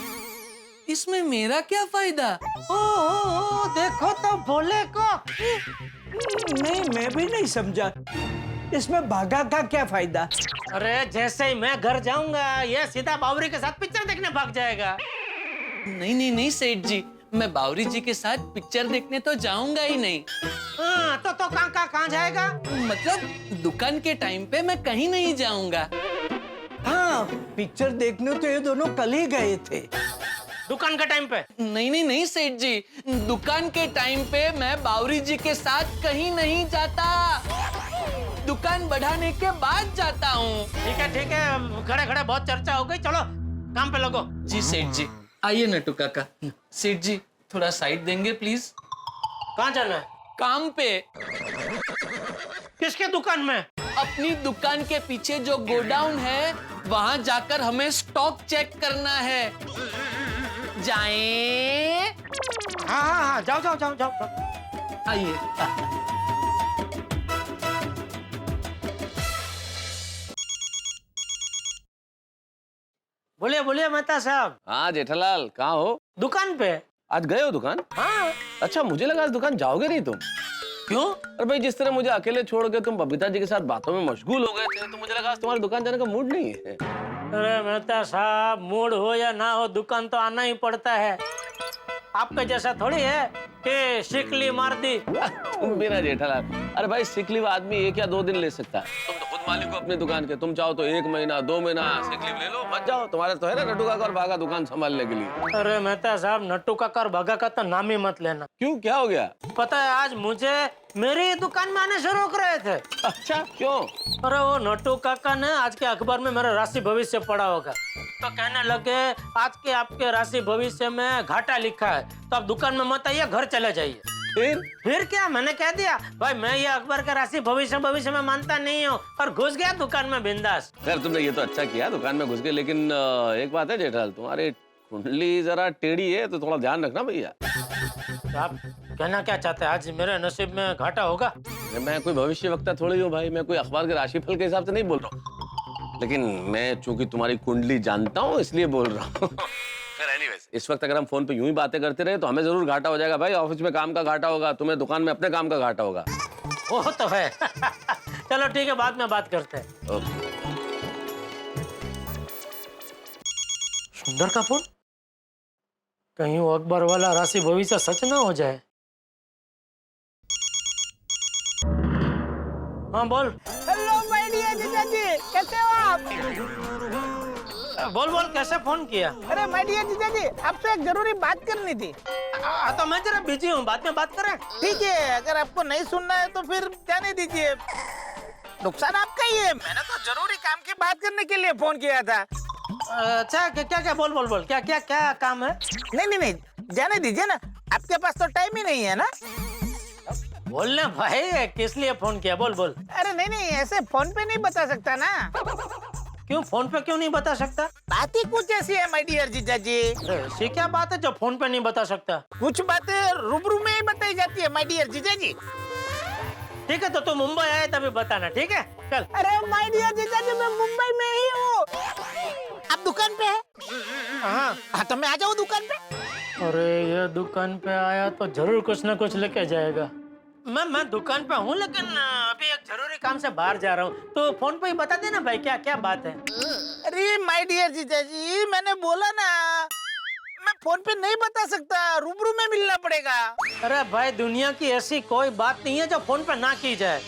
इसमें मेरा क्या फायदा? ओ, देखो तो बोले को। नहीं, मैं भी नहीं समझा, इसमें भागा का क्या फायदा? अरे जैसे ही मैं घर जाऊंगा ये सीधा बावरी के साथ पिक्चर देखने भाग जाएगा। नहीं नहीं नहीं सेठ जी, मैं बावरी जी के साथ पिक्चर देखने तो जाऊंगा ही नहीं। हाँ, तो कहाँ जाएगा? मतलब दुकान के टाइम पे मैं कहीं नहीं जाऊंगा। हाँ, पिक्चर देखने तो ये दोनों कल ही गए थे। दुकान के टाइम पे? नहीं नहीं नहीं सेठ जी, दुकान के टाइम पे मैं बावरी जी के साथ कहीं नहीं जाता, दुकान बढ़ाने के बाद जाता हूँ। ठीक है, खड़े खड़े बहुत चर्चा हो गई, चलो काम पे लगो। जी सेठ जी। आइए नट्टू काका। सेठ जी थोड़ा साइड देंगे प्लीज। कहाँ जाना है? काम पे। किसके दुकान में? अपनी दुकान के पीछे जो गोडाउन है वहां जाकर हमें स्टॉक चेक करना है। जाएं? हाँ, जाओ। आइए। बोलिए मेहता साहब। हाँ जेठालाल, कहाँ हो? दुकान पे। आज गए हो दुकान? हाँ। अच्छा, मुझे लगा आज दुकान जाओगे नहीं तुम। क्यों? अरे भाई, जिस तरह मुझे अकेले छोड़ के तुम बबीता जी के साथ बातों में मशगूल हो गए थे तो मुझे लगा आज तुम्हारी दुकान जाने का मूड नहीं है। अरे मेहता साहब, मूड हो या ना हो दुकान तो आना ही पड़ता है। आपके जैसा थोड़ी है कि शिकली मार दी। तुम भी ना जेठालाल, अरे भाई सिक लीव आदमी 1 या 2 दिन ले सकता है। तुम तो खुद मालिक हो अपनी दुकान के, तुम चाहो तो 1 महीना 2 महीना सिक लीव ले लो, मत जाओ। तुम्हारे तो है ना नट्टू काका और भागा दुकान संभालने के लिए। अरे मेहता साहब, नट्टू काका और भागा का तो नाम ही मत लेना। क्यों, क्या हो गया? पता है, आज मुझे मेरी दुकान में आने से रोक रहे थे। अच्छा, क्यों? अरे वो नट्टू काका ने आज के अखबार में मेरा राशि भविष्य पढ़ा होगा, तो कहने लगे आज के आपके राशि भविष्य में घाटा लिखा है, तो आप दुकान में मत आइए, घर चले जाइए। फिर क्या, मैंने कह दिया भाई मैं ये अखबार का राशि भविष्य में मानता नहीं हूँ, और घुस गया दुकान में बिंदास। खैर तुमने ये तो अच्छा किया, दुकान में घुस गए। लेकिन एक बात है जेठालाल, तुम्हारे कुंडली जरा टेढ़ी है तो थोड़ा ध्यान रखना भैया। आप कहना क्या चाहते हैं? आज मेरे नसीब में घाटा होगा? मैं कोई भविष्य वक्ता थोड़ी हूँ भाई, मैं कोई अखबार के राशिफल के हिसाब से नहीं बोल रहा हूँ, लेकिन मैं चूंकि तुम्हारी कुंडली जानता हूँ इसलिए बोल रहा हूँ। खैर एनीवेज, इस वक्त अगर हम फोन पे यूं ही बातें करते रहे तो हमें जरूर घाटा हो जाएगा भाई। ऑफिस में काम का घाटा होगा, तुम्हें दुकान में अपने काम का घाटा होगा। वो तो है। चलो ठीक है, बाद में बात करते हैं। ओके। सुंदर का फोन? कहीं वो अकबर वाला राशि भविष्य सच ना हो जाए। हाँ बोल। हेलो माय डियर जीजा जी, कैसे हो आप? बोल बोल, कैसे फोन किया? अरे माय डियर जीजा जी, आपसे एक जरूरी बात करनी थी। तो मैं जरा बिजी हूँ, बाद में बात करें। ठीक है, अगर आपको नहीं सुनना है तो फिर जाने दीजिए, नुकसान आपका ही है। मैंने तो जरूरी काम की बात करने के लिए फोन किया था। अच्छा क्या क्या बोल बोल बोल, क्या क्या क्या काम है? नहीं, जाने दीजिए ना, आपके पास तो टाइम ही नहीं है ना। बोलना भाई, किस लिए फोन किया? बोल बोल। अरे नहीं, ऐसे फोन पे नहीं बता सकता ना। क्यों फोन पे क्यों नहीं बता सकता? बात ही कुछ ऐसी है माय डियर जीजा जी। ऐसी क्या बात है जो फोन पे नहीं बता सकता? कुछ बातें रूबरू में ही बताई जाती है माय डियर जीजा जी। ठीक है, तो तू मुंबई आए तभी बताना, ठीक है? चल। अरे माय डियर जीजा जी, मैं मुंबई में ही हूँ। आप दुकान पे है? हाँ, तो मैं आ जाऊँ दुकान पे? अरे ये दुकान पे आया तो जरूर कुछ ना कुछ लेके जाएगा। मैं दुकान पे हूँ, लेकिन अभी एक जरूरी काम से बाहर जा रहा हूँ, तो फोन पे ही बता देना भाई, क्या क्या बात है। अरे माय डियर जीजा जी, मैंने बोला ना, मैं फोन पे नहीं बता सकता, रूबरू में मिलना पड़ेगा। अरे भाई, दुनिया की ऐसी कोई बात नहीं है जो फोन पे ना की जाए।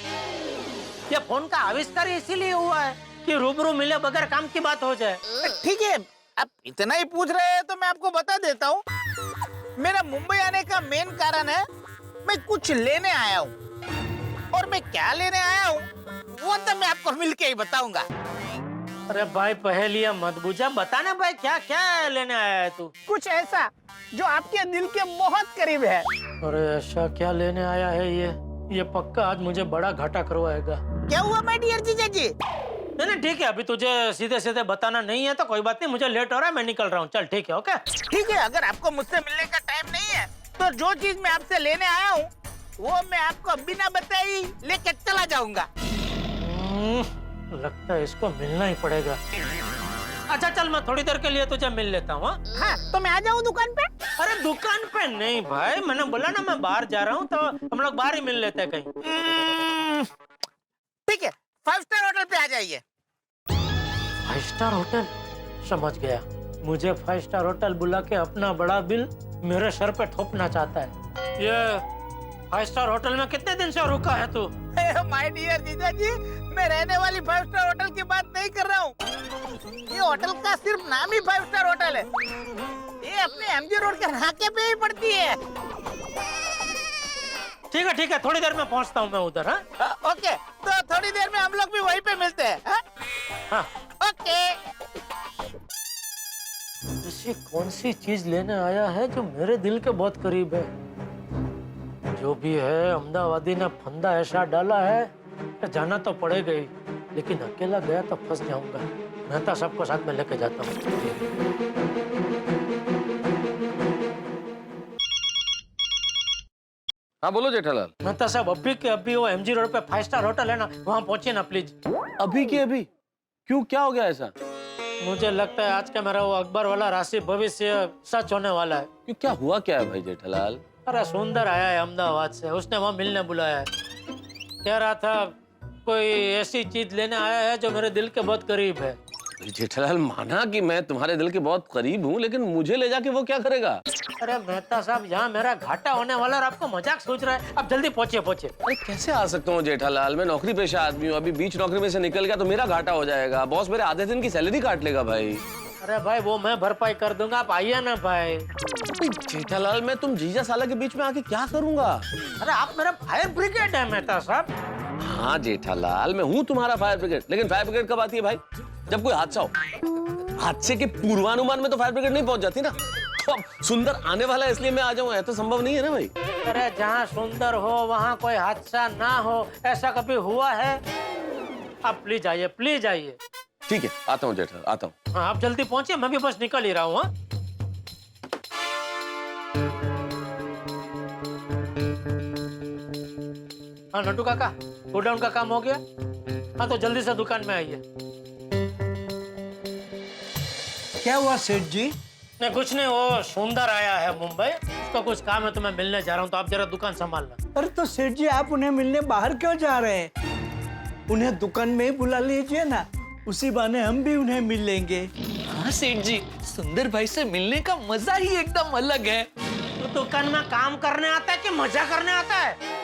ये फोन का आविष्कार इसीलिए हुआ है कि रूबरू मिले बगैर काम की बात हो जाए। ठीक है, आप इतना ही पूछ रहे हैं तो मैं आपको बता देता हूँ। मेरा मुंबई आने का मेन कारण है, मैं कुछ लेने आया हूँ, और मैं क्या लेने आया हूँ वो तो मैं आपको मिलके ही बताऊंगा। अरे भाई, पहेलियां मत बुझा, बताना भाई, क्या क्या लेने आया है तू? कुछ ऐसा जो आपके दिल के बहुत करीब है। अरे ऐसा क्या लेने आया है ये पक्का आज मुझे बड़ा घाटा करवाएगा। क्या हुआ माय डियर जीजा जी? नहीं ठीक है, अभी तुझे सीधे सीधे बताना नहीं है तो कोई बात नहीं, मुझे लेट हो रहा है, मैं निकल रहा हूँ। चल ठीक है, ओके? ठीक है, अगर आपको मुझसे मिलने का टाइम नहीं है तो जो चीज मैं आपसे लेने आया हूँ वो मैं आपको बिना बताए लेके चला जाऊंगा। लगता है इसको मिलना ही पड़ेगा। अच्छा चल, मैं थोड़ी देर के लिए तुझे मिल लेता हूँ। हाँ, तो मैं आ जाऊँ दुकान पे? अरे दुकान पे नहीं भाई, मैंने बोला ना मैं बाहर जा रहा हूँ, तो हम लोग बाहर ही मिल लेते हैं कहीं। ठीक है, 5 स्टार होटल पे आ जाइए। 5 स्टार होटल? समझ गया, मुझे 5 स्टार होटल बुला के अपना बड़ा बिल मेरे सर पे थोपना चाहता है। ये 5 स्टार होटल में कितने दिन से रुका है तू? माय डियर जीजा जी, मैं रहने वाली 5 स्टार होटल की बात नहीं कर रहा हूँ। ये होटल का सिर्फ नाम ही 5 स्टार होटल है। ये अपने एमजी रोड के नाके पे ही पड़ती है। ठीक है, थोड़ी देर में पहुँचता हूँ मैं उधर। हाँ ओके, तो थोड़ी देर में हम लोग भी वहीं पे मिलते हैं। हाँ ओके। ऐसी कौन सी चीज लेने आया है जो मेरे दिल के बहुत करीब है? जो भी है, अहमदाबादी ने फंदा ऐसा डाला है कि जाना तो पड़ेगा ही, लेकिन अकेला गया तो फंस जाऊंगा। मेहता सबको साथ में लेके जाता हूँ। हाँ बोलो जेठालाल। मेहता साहब, अभी के अभी वो एमजी रोड पे 5 स्टार होटल है ना, वहाँ पहुंचे ना प्लीज। अभी के अभी? क्यों, क्या हो गया ऐसा? मुझे लगता है आज का मेरा वो अकबर वाला राशि भविष्य सच होने वाला है। क्यों, क्या हुआ क्या है भाई जेठालाल? अरे सुंदर आया है अहमदाबाद से, उसने वहाँ मिलने बुलाया है। कह रहा था कोई ऐसी चीज लेने आया है जो मेरे दिल के बहुत करीब है। जेठालाल, माना कि मैं तुम्हारे दिल के बहुत करीब हूँ, लेकिन मुझे ले जाके वो क्या करेगा? अरे मेहता साहब, यहाँ मेरा घाटा होने वाला और आपको मजाक सोच रहा है। अब जल्दी पहुँचे। अरे कैसे आ सकता हूँ जेठालाल, मैं नौकरी पेशा आदमी हूँ, अभी बीच नौकरी में से निकल गया तो मेरा घाटा हो जाएगा। बॉस मेरे आधे दिन की सैलरी काट लेगा भाई। अरे भाई, वो मैं भरपाई कर दूंगा, आप आइए ना भाई। जेठालाल, मैं तुम जीजा साला के बीच में आके क्या करूंगा? अरे आप मेरा फायर ब्रिगेड है मेहता साहब। हाँ जेठालाल, मैं हूँ तुम्हारा फायर ब्रिगेड, लेकिन फायर ब्रिगेड कब आती है भाई? जब कोई हादसा हो। हादसे के पूर्वानुमान में तो फायर ब्रिगेड नहीं पहुंच जाती ना। तो अब सुंदर आने वाला है इसलिए मैं आ जाऊँ, तो संभव नहीं है ना भाई। अरे जहाँ सुंदर हो वहाँ कोई हादसा ना हो, ऐसा कभी हुआ है? आप प्लीज आइए। ठीक है, आता हूँ जेठालाल, आता हूँ। हाँ, आप जल्दी पहुँचे, मैं भी बस निकल ही रहा हूँ। हाँ नट्टू काका, गोडाउन का काम हो गया? हाँ तो जल्दी से दुकान में आइए। क्या हुआ सेठ जी? नहीं कुछ नहीं, वो सुंदर आया है मुंबई, उसका कुछ काम है तो मैं मिलने जा रहा हूँ, तो आप जरा दुकान संभालना। अरे तो सेठ जी आप उन्हें मिलने बाहर क्यों जा रहे हैं? उन्हें दुकान में ही बुला लीजिए ना, उसी बहाने हम भी उन्हें मिल लेंगे। हाँ सेठ जी, सुंदर भाई से मिलने का मजा ही एकदम अलग है। तो दुकान में काम करने आता है कि मजा करने आता है?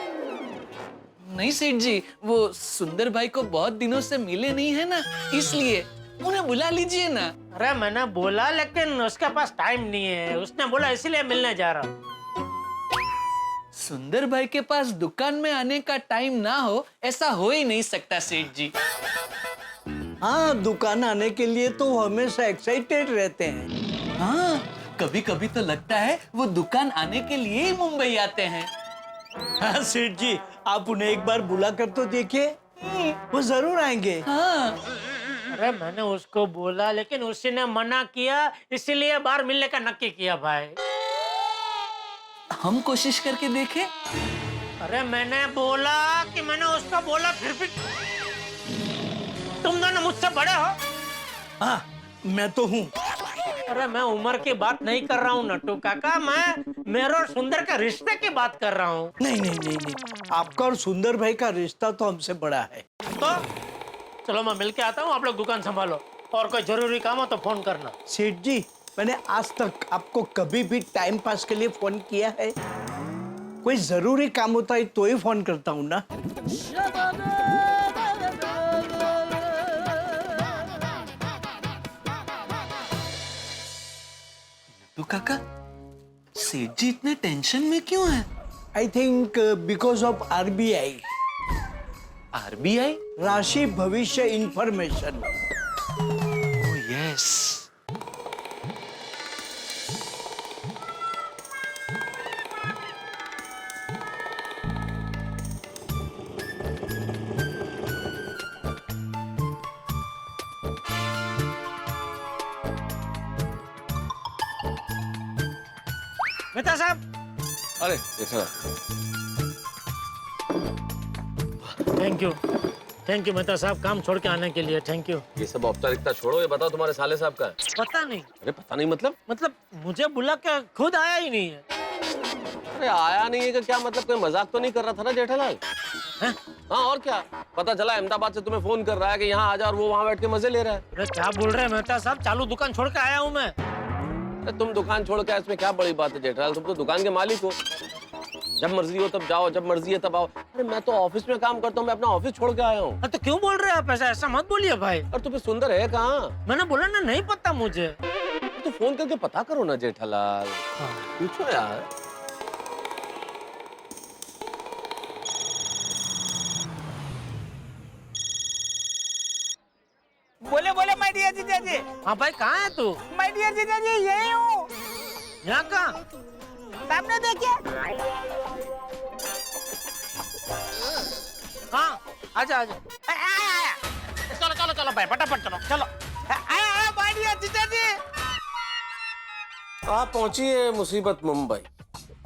नहीं सेठ जी, वो सुंदर भाई को बहुत दिनों से मिले नहीं है ना, इसलिए उन्हें बुला लीजिए ना। अरे मैंने बोला लेकिन उसके पास टाइम नहीं है, उसने बोला इसीलिए मिलने जा रहा हूँ। सुंदर भाई के पास दुकान में आने का टाइम ना हो, ऐसा हो ही नहीं सकता सेठ जी। हाँ, दुकान आने के लिए तो वो हमेशा एक्साइटेड रहते हैं। हाँ, कभी कभी तो लगता है वो दुकान आने के लिए ही मुंबई आते हैं। हाँ सेठ जी, आप उन्हें एक बार बुला कर तो देखिए, वो जरूर आएंगे। हाँ। अरे मैंने उसको बोला लेकिन उसी ने मना किया, इसीलिए बाहर मिलने का नक्की किया भाई। हम कोशिश करके देखें। अरे मैंने बोला कि मैंने उसको बोला, फिर भी तुम दोनों मुझसे बड़े हो। हाँ, मैं तो हूँ। अरे मैं उम्र की बात नहीं कर रहा हूँ नट्टू काका, मैं मेरे और सुंदर के रिश्ते की बात कर रहा हूँ। नहीं नहीं नहीं नहीं, आपका और सुंदर भाई का रिश्ता तो हमसे बड़ा है। तो चलो मैं मिल के आता हूँ, आप लोग दुकान संभालो, और कोई जरूरी काम हो तो फोन करना। सेठ जी, मैंने आज तक आपको कभी भी टाइम पास के लिए फोन किया है? कोई जरूरी काम होता है तो ही फोन करता हूँ ना। तो काका, सेठ जी इतने टेंशन में क्यों है? I think because of RBI, RBI? राशि भविष्य इंफॉर्मेशन। Oh yes. मेहता साहब। अरे देखा, थैंक यू मेहता साहब, काम छोड़ के आने के लिए थैंक यू। ये सब औपचारिकता छोड़ो, ये बताओ तुम्हारे साले साहब का है? पता नहीं। अरे पता नहीं मतलब मुझे बुला के खुद आया ही नहीं है। अरे आया नहीं है का क्या मतलब? कोई मजाक तो नहीं कर रहा था ना जेठालाल? हैं? हाँ और क्या, पता चला अहमदाबाद से तुम्हें फोन कर रहा है कि यहाँ आ जा, और वो वहाँ बैठ के मजे ले रहा है। अरे क्या बोल रहे हैं मेहता साहब, चालू दुकान छोड़ के आया हूँ मैं। अरे तुम दुकान छोड़ के, इसमें क्या बड़ी बात है जेठालाल? तुम तो दुकान के मालिक हो, जब मर्जी हो तब जाओ, जब मर्जी है तब आओ। अरे मैं तो ऑफिस में काम करता हूँ, मैं अपना ऑफिस छोड़ के आया हूँ। तो क्यों बोल रहे हैं आप ऐसा मत बोलिए भाई। और तुम्हें सुंदर है कहाँ? मैंने बोला ना, नहीं पता मुझे। तो फोन करके पता करो ना जेठालाल, पूछो यार। बोले बोले माय डियर जीजा जी। हाँ भाई, कहाँ है तू? माय डियर जीजा जी, यही हूँ। यहाँ कहाँ? सामने देखिए। हाँ, आजा आजा। आया। चलो चलो चलो भाई, फटाफट चलो चलो। आया माय डियर जीजा जी। आप पहुंची है मुसीबत मुंबई।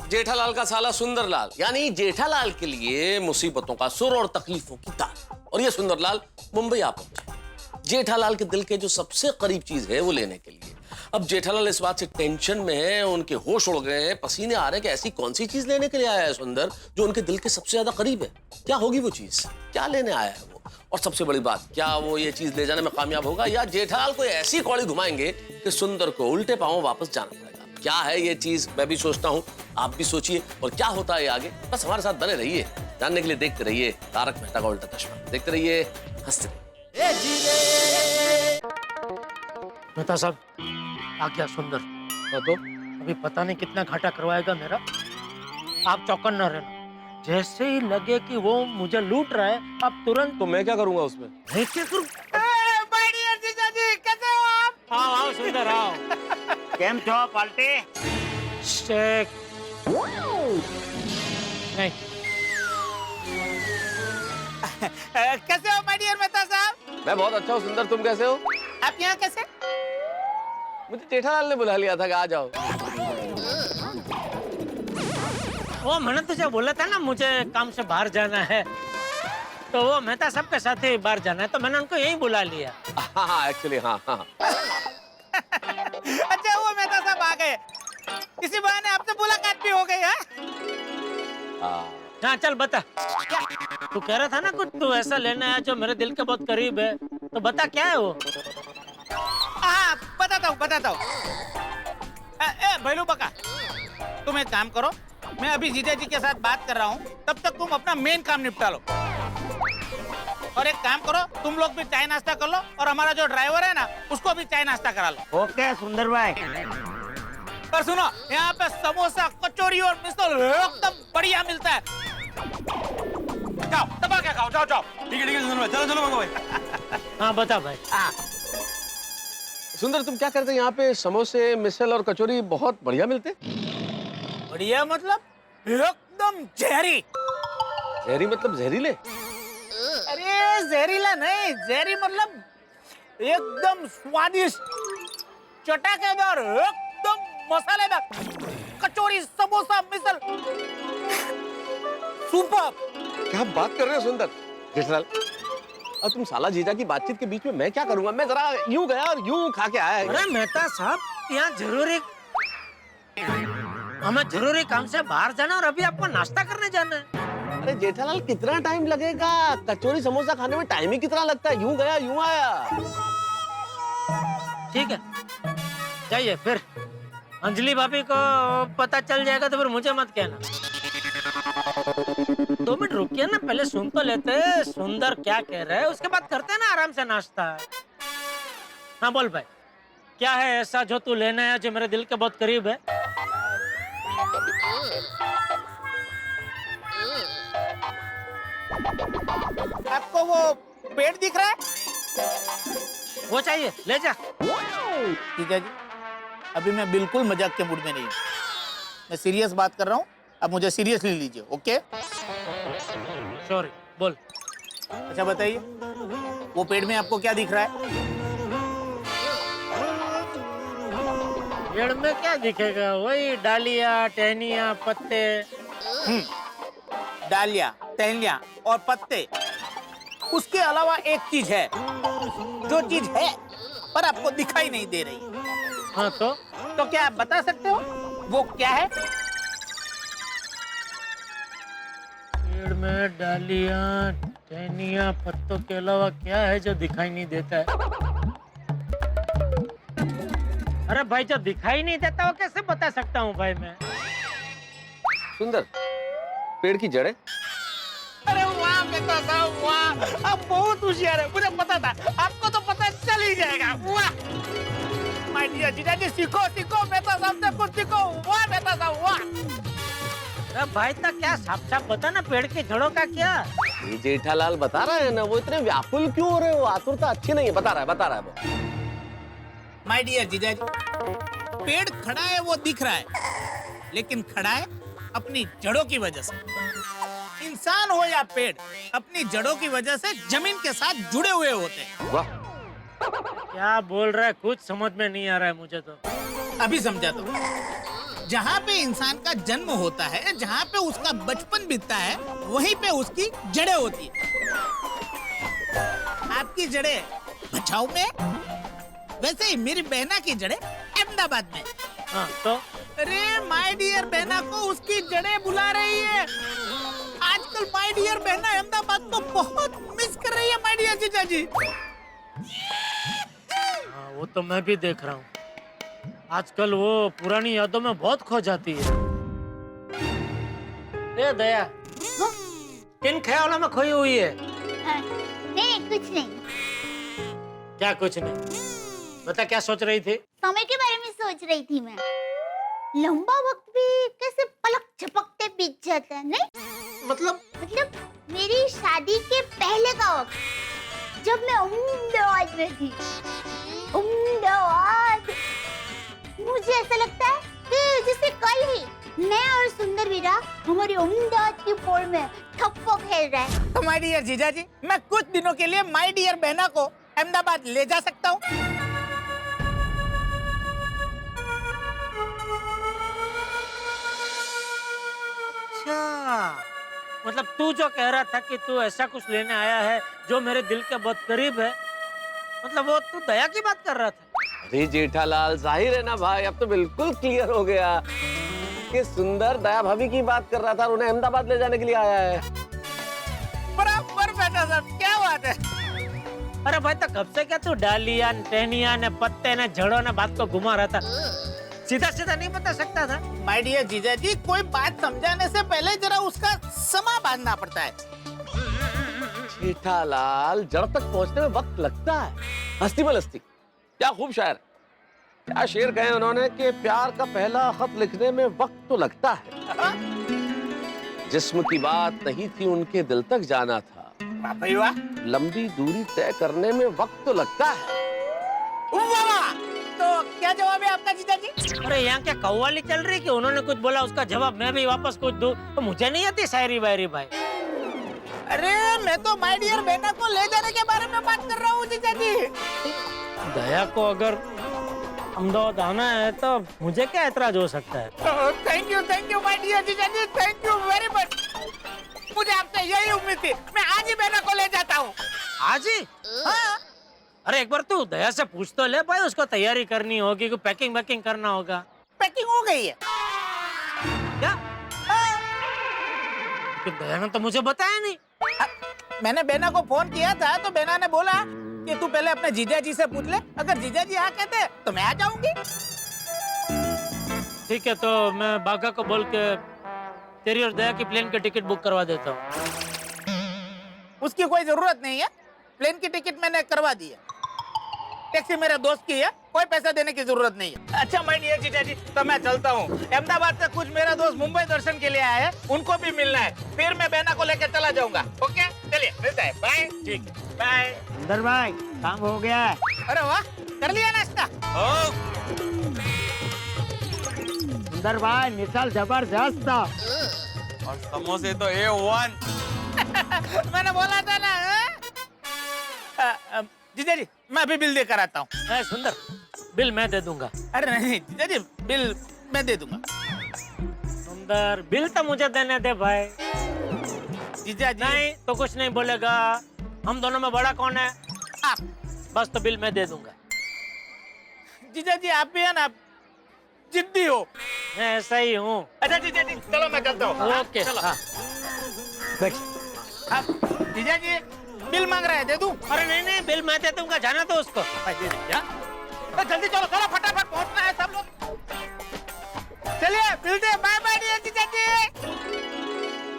जेठालाल का साला सुंदरलाल, यानी जेठालाल के लिए मुसीबतों का सुर और तकलीफों की तार, और ये सुंदरलाल मुंबई आ पहुंचे जेठालाल के दिल के जो सबसे करीब चीज है वो लेने के लिए। अब जेठालाल इस बात से टेंशन में है, उनके होश उड़ गए हैं, पसीने आ रहे हैं कि ऐसी कौन सी चीज लेने के लिए आया है सुंदर जो उनके दिल के सबसे ज्यादा करीब है। क्या होगी वो चीज, क्या लेने आया है वो? और सबसे बड़ी बात, क्या वो ये चीज ले जाने में कामयाब होगा, या जेठालाल को ऐसी कौड़ी घुमाएंगे कि सुंदर को उल्टे पांव वापस जाना पड़ेगा? क्या है ये चीज, मैं भी सोचता हूँ, आप भी सोचिए, और क्या होता है आगे, बस हमारे साथ बने रहिए, जानने के लिए देखते रहिए तारक मेहता का उल्टा चश्मा। देखते रहिए, हंसते रहिए। मेहता साहब, आ गया सुंदर। तो अभी पता नहीं कितना घाटा करवाएगा मेरा, आप चौकन न रहना। जैसे ही लगे कि वो मुझे लूट रहा है, आप तुरंत। तो मैं क्या करूंगा उसमें? मैं क्या करूं? माय डियर जीजा जी, कैसे हो आप? आओ आओ सुंदर आओ। केम छो पाल्टी? शेक नहीं। कैसे हो माय डियर मेहता साहब? मैं बहुत अच्छा हूँ सुंदर, तुम कैसे हो? आप यहाँ कैसे? मुझे जेठालाल ने बुला लिया था कि आ जाओ। वो मैंने तुझे बोला था ना मुझे काम से बाहर जाना है, तो वो मेहता साहब के साथ ही बाहर जाना है, तो मैंने उनको यहीं बुला लिया। हाँ एक्चुअली हाँ हाँ। अच्छा वो मेहता साहब आ गए, इसी बहाने आपसे मुलाकात भी हो गई है। हाँ चल बता, तू कह रहा था ना कुछ तू ऐसा लेना है जो मेरे दिल के बहुत करीब है, तो बता क्या है वो। हाँ बताता हूँ। भैलू बका, तुम एक काम करो, मैं अभी जीजा जी के साथ बात कर रहा हूँ, तब तक तुम अपना मेन काम निपटा लो। और एक काम करो, तुम लोग भी चाय नाश्ता कर लो, और हमारा जो ड्राइवर है ना उसको भी चाय नाश्ता करा लो। ओके सुंदर भाई। पर सुनो, यहाँ पे समोसा, कचौरी और मिसल एकदम बढ़िया मिलता है। जाओ दबा के खाओ, जाओ। ठीक है सुंदर भाई, चलो मंगो भाई। हाँ बता भाई। सुंदर तुम क्या करते हैं यहाँ पे? समोसे, मिसल और कचौरी बहुत बढ़िया मिलते। बढ़िया मतलब एकदम जहरी। जहरी मतलब जहरीले? अरे जहरीला नहीं, जहरी मतलब एकदम स्वादिष्ट, चटाकेदार, एकदम मसालेदार कचौरी, समोसा, मिसल, सुपर। क्या बात कर रहे हो सुंदर? जेठालाल, और तुम साला जीजा की बातचीत के बीच में मैं क्या करूंगा? मैं जरा यूं गया और यूं खा के आया। अरे मेहता साहब, यहाँ हमें जरूरी काम से बाहर जाना और अभी आपको नाश्ता करने जाना है। अरे जेठालाल कितना टाइम लगेगा? कचौरी समोसा खाने में टाइम ही कितना लगता है? यूं गया यूं आया। ठीक है जाइए, फिर अंजलि भाभी को पता चल जाएगा तो फिर मुझे मत कहना। 2 मिनट रुकिए ना, पहले सुन तो लेते सुंदर क्या कह रहे हैं, उसके बाद करते हैं ना आराम से नाश्ता। हाँ बोल भाई, क्या है ऐसा जो तू लेना है जो मेरे दिल के बहुत करीब है? आपको वो पेड़ दिख रहा है? वो चाहिए, ले जा। जीजा जी, अभी मैं बिल्कुल मजाक के मूड में नहीं हूँ, मैं सीरियस बात कर रहा हूँ, अब मुझे सीरियसली लीजिए, ओके? सॉरी, बोल। अच्छा बताइए, वो पेड़ में आपको क्या दिख रहा है? पेड़ में क्या दिखेगा? वही डालियाँ, टहनियाँ, पत्ते। डालियाँ, टहनियाँ और पत्ते। उसके अलावा एक चीज है, जो चीज है पर आपको दिखाई नहीं दे रही। हाँ तो क्या आप बता सकते हो वो क्या है? पेड़ में डालियाँ, टहनियाँ, पत्तों के अलावा क्या है जो दिखाई नहीं देता है? अरे भाई, जो दिखाई नहीं देता वो कैसे बता सकता हूँ भाई मैं? सुंदर, पेड़ की जड़ें। अरे वाह बेटा साहब वाह, आप बहुत होशियार है, मुझे पता था, आपको तो पता चल ही जाएगा। वाह माय डियर जीजा जी, सीखो बेटा साहब से कुछ सीखो। वाह बेटा साहब वाह। अरे भाई तो क्या साफ साफ बता ना, पेड़ की जड़ों का क्या? ये जेठालाल बता रहा है ना, वो इतने व्याकुल क्यों हो रहे हो? आतुरता अच्छी नहीं है। बता रहा है वो। माय डियर जीजा जी, पेड़ खड़ा है वो दिख रहा है, लेकिन खड़ा है अपनी जड़ों की वजह से। इंसान हो या पेड़, अपनी जड़ों की वजह से जमीन के साथ जुड़े हुए होते हैं। वाह, क्या बोल रहा है? कुछ समझ में नहीं आ रहा है मुझे तो। अभी समझा तो। जहाँ पे इंसान का जन्म होता है, जहाँ पे उसका बचपन बीतता है, वहीं पे उसकी जड़ें होती है। आपकी जड़ें बचाव में, वैसे ही मेरी बहना की जड़ें अहमदाबाद में। हाँ तो? अरे माय डियर बहना को उसकी जड़ें बुला रही है। आजकल माय डियर बहना अहमदाबाद को बहुत मिस कर रही है माय डियर जीजा जी। हाँ वो तो मैं भी देख रहा हूँ, आजकल वो पुरानी यादों में बहुत खो जाती है। ए दया, किन ख्यालों में खोई हुई है? नहीं कुछ नहीं। क्या कुछ नहीं? बता क्या सोच रही थी? समय के बारे में सोच रही थी मैं। लंबा वक्त भी कैसे पलक झपकते बीत जाता है, नहीं? मतलब मेरी शादी के पहले का वक्त, जब मैं अहमदाबाद में थी। अहमदाबाद, मुझे ऐसा लगता है कि जैसे कल ही मैं और सुंदर वीरा हमारी अहमदाबाद की पोल में ठप्पो खेल रहे हैं। तो माय डियर जीजा जी, मैं कुछ दिनों के लिए माय डियर बहना को अहमदाबाद ले जा सकता हूँ? मतलब तू जो कह रहा था कि तू ऐसा कुछ लेने आया है जो मेरे दिल के बहुत करीब है, मतलब वो तू दया की बात कर रहा था। अरे जेठालाल, जाहिर है ना भाई, अब तो बिल्कुल क्लियर हो गया कि सुंदर दया भाभी की बात कर रहा था और उन्हें अहमदाबाद ले जाने के लिए आया है। बराबर बेटा साहब, क्या बात है। अरे भाई, तो कब से क्या तू डालिया टहनिया ने पत्ते ने जड़ों ने बात को घुमा रहा था, सीधा सीधा नहीं बता सकता था? माय डियर जीजा जी, कोई बात समझाने से पहले जरा उसका समा बांधना पड़ता है। जेठालाल, जड़ तक पहुंचने में वक्त लगता है। हस्ती बलस्ती, क्या खूब शायर, क्या शेर कहे उन्होंने कि प्यार का पहला खत लिखने में वक्त तो लगता है, जिस्म की बात नहीं थी उनके दिल तक जाना था, वाह भाई वाह। लंबी दूरी तय करने में वक्त तो लगता है। वाह, तो क्या जवाब है आपका जीजा जी? अरे यहाँ क्या कव्वाली चल रही कि उन्होंने कुछ बोला उसका जवाब मैं भी वापस कुछ दूं? तो मुझे नहीं आती शायरी वायरी भाई। अरे मैं तो माय डियर बेटा को ले जाने के बारे में बात कर रहा हूँ जीजा जी। दया को अगर अहमदाबाद आना है तो मुझे क्या एतराज हो सकता है? थैंक यू माय डियर जीजा जी, थैंक यू वेरी मच। मुझे आपसे यही उम्मीद थी, मैं आज ही बेटा को ले जाता हूँ। आज ही? हाँ। अरे एक बार तू दया से पूछ तो ले भाई, उसको तैयारी करनी होगी, कि पैकिंग वैकिंग करना होगा। पैकिंग हो गई है क्या? लेकिन दया ने तो मुझे बताया नहीं। मैंने बेना को फोन किया था तो बेना ने बोला कि तू पहले अपने जीजा जी से पूछ ले, अगर जीजा जी हाँ कहते तो मैं आ जाऊंगी। ठीक है, तो मैं बागा को बोल के तेरी और दया की प्लेन की टिकट बुक करवा देता हूँ। उसकी कोई जरूरत नहीं है, प्लेन की टिकट मैंने करवा दी है। टैक्सी मेरे दोस्त की है, कोई पैसा देने की जरूरत नहीं है। अच्छा माय डियर जीजा जी, तो मैं चलता हूँ। अहमदाबाद से कुछ मेरा दोस्त मुंबई दर्शन के लिए आया है, उनको भी मिलना है, फिर मैं बेना को लेकर चला जाऊंगा। ओके, चलिए मिलता है, बाय। ठीक है, बाय। अंदर भाई काम हो गया है। अरे वाह, कर लिया नाश्ता? अंदर भाई मिसाल जबरदस्त था। और समोसे तो A1। मैंने बोला था ना। जीजा जी, मैं अभी बिल देकर आता हूँ। सुंदर, बिल मैं दे दूंगा। अरे नहीं जीजा जी, बिल मैं दे दूंगा। सुंदर, बिल तो मुझे देने दे भाई। जीजा जी नहीं तो कुछ नहीं बोलेगा। हम दोनों में बड़ा कौन है? आप। बस तो बिल मैं दे दूंगा। जीजा जी आप भी है ना, जिद्दी हो। मैं ऐसा ही हूँ। अच्छा जीजा जी, चलो मैं चलता हूँ। ओके, चलो। हाँ। जीजा जी बिल मांग रहे हैं, दे दूं? अरे नहीं नहीं, बिल मैं दे दूंगा, जाना तो उसको। क्या? जल्दी चलो, थोड़ा फटाफट पहुंचना है सब लोग। चलिए मिलते हैं, बाय बाय जीजा जी।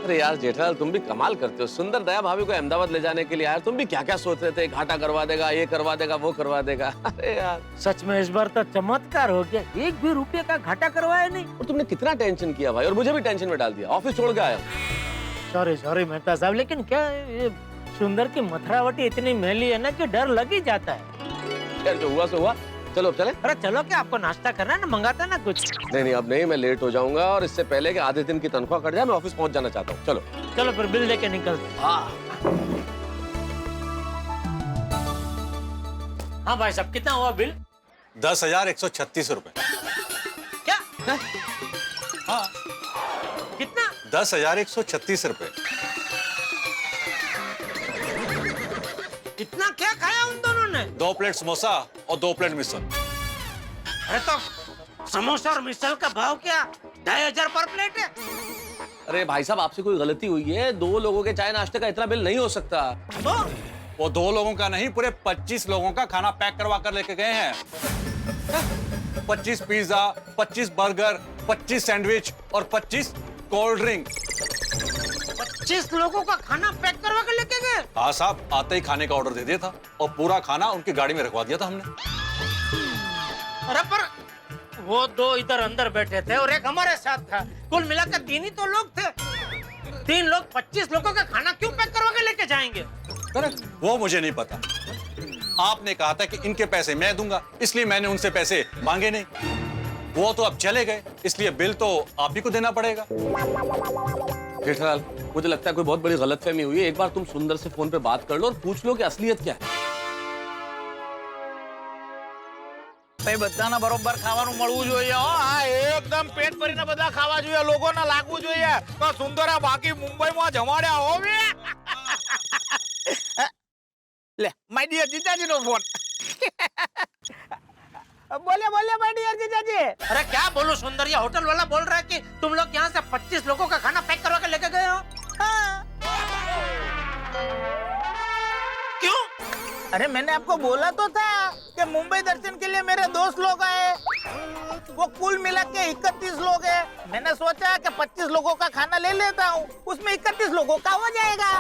अरे यार जेठालाल, तुम भी कमाल करते हो। सुंदर दया भाभी को अहमदाबाद ले जाने के लिए आया, तुम भी क्या क्या सोच रहे थे, घाटा करवा देगा, ये करवा देगा, वो करवा देगा। अरे यार सच में इस बार तो चमत्कार हो गया, 1 भी रुपये का घाटा करवाया नहीं। और तुमने कितना टेंशन किया भाई, और मुझे भी टेंशन में डाल दिया। ऑफिस छोड़ के आया। सॉरी मेहता साहब, लेकिन क्या ये सुंदर की मथुरावटी इतनी मैली है ना कि डर लग ही जाता है। यार जो हुआ सो हुआ, चलो अब चले। अरे चलो, क्या आपको नाश्ता करना है ना, मंगाता ना कुछ। नहीं अब नहीं, मैं लेट हो जाऊंगा और इससे पहले कि आधे दिन की तनख्वाह कट जाए, मैं ऑफिस पहुंच जाना चाहता हूँ। चलो चलो फिर बिल देके निकलते। हाँ भाई साहब, कितना हुआ बिल? 10,136 रुपए। क्या? हाँ, कितना? 10,136 रुपए। इतना क्या खाया उन दोनों ने? 2 प्लेट समोसा और 2 प्लेट मिसल। अरे तो समोसा और मिसल का भाव क्या 2,500 पर प्लेट है? अरे भाई साहब, आपसे कोई गलती हुई है। 2 लोगों के चाय नाश्ते का इतना बिल नहीं हो सकता। वो 2 लोगों का नहीं, पूरे 25 लोगों का खाना पैक करवा कर लेके गए हैं। 25 पिज्जा, 25 बर्गर, 25 सैंडविच और 25 कोल्ड ड्रिंक। 25 लोगों का खाना पैक करवा कर लेके गए? हाँ साहब, आते ही खाने का ऑर्डर दे दिया था और पूरा खाना उनकी गाड़ी में रखवा दिया था हमने। अरे पर वो 2 इधर अंदर बैठे थे और एक हमारे साथ था, कुल मिलाकर 3 ही तो लोग थे। 3 लोग 25 लोगों का खाना क्यों पैक करवा के लेके जाएंगे? वो मुझे नहीं पता। आपने कहा था कि इनके पैसे मैं दूंगा, इसलिए मैंने उनसे पैसे मांगे नहीं। वो तो अब चले गए, इसलिए बिल तो आप ही को देना पड़ेगा। जेठालाल, मुझे लगता है कोई बहुत बड़ी गलतफहमी हुई है। एक बार तुम सुंदर से फोन पे बात कर लो और पूछ लो कि असलियत क्या है। ભાઈ બધાને બરોબર ખાવાનું મળવું જોઈએ હો આ એકદમ પેટ ભરીને બધા ખાવા જોઈએ લોકોને લાગવું જોઈએ તો સુંદરા બાકી મુંબઈમાં જમાડ્યા હો બે લે માય ડિયર જીજાજીનો ફોન बोले बोले माय डियर जीजाजी अरे क्या बोलूं सुंदरिया होटल वाला बोल रहा है कि तुम लोग यहाँ से 25 लोगों का खाना पैक करवा के लेके गए हो क्यों? अरे मैंने आपको बोला तो था कि मुंबई दर्शन के लिए मेरे दोस्त लोग आए वो कुल मिला के 31 लोग हैं मैंने सोचा कि 25 लोगों का खाना ले लेता हूँ उसमें 31 लोगों का हो जाएगा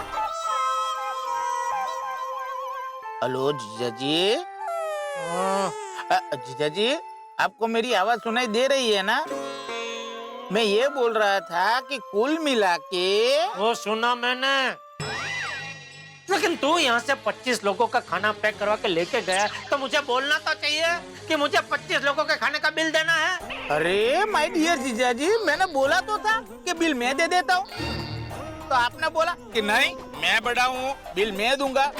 हेलो जीजाजी जीजाजी आपको मेरी आवाज सुनाई दे रही है ना मैं ये बोल रहा था कि कुल मिला के वो सुना मैंने लेकिन तू यहाँ से 25 लोगों का खाना पैक करवा के लेके गया तो मुझे बोलना तो चाहिए कि मुझे 25 लोगों के खाने का बिल देना है अरे माय डियर जीजाजी मैंने बोला तो था कि बिल मैं दे देता हूँ तो आपने बोला कि नहीं मैं बड़ा हूँ बिल मैं दूंगा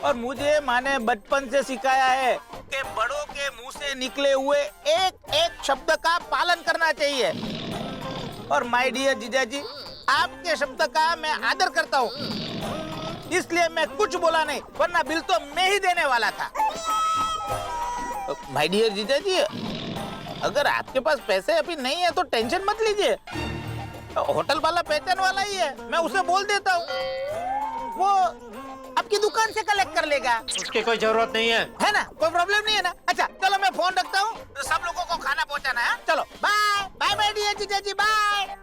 और मुझे माने बचपन से सिखाया है कि बड़ों के मुंह से निकले हुए एक एक शब्द का पालन करना चाहिए और माय डियर जीजाजी आपके शब्द का मैं आदर करता हूँ इसलिए मैं कुछ बोला नहीं वरना बिल तो मैं ही देने वाला था माय डियर जीजाजी अगर आपके पास पैसे अभी नहीं है तो टेंशन मत लीजिए होटल वाला पहचान वाला ही है मैं उसे बोल देता हूँ वो आपकी दुकान से कलेक्ट कर लेगा उसकी कोई जरूरत नहीं है ना कोई प्रॉब्लम नहीं है ना अच्छा चलो मैं फोन रखता हूँ तो सब लोगों को खाना पहुँचाना है चलो बाय बाय बाय डियर जीजाजी बाय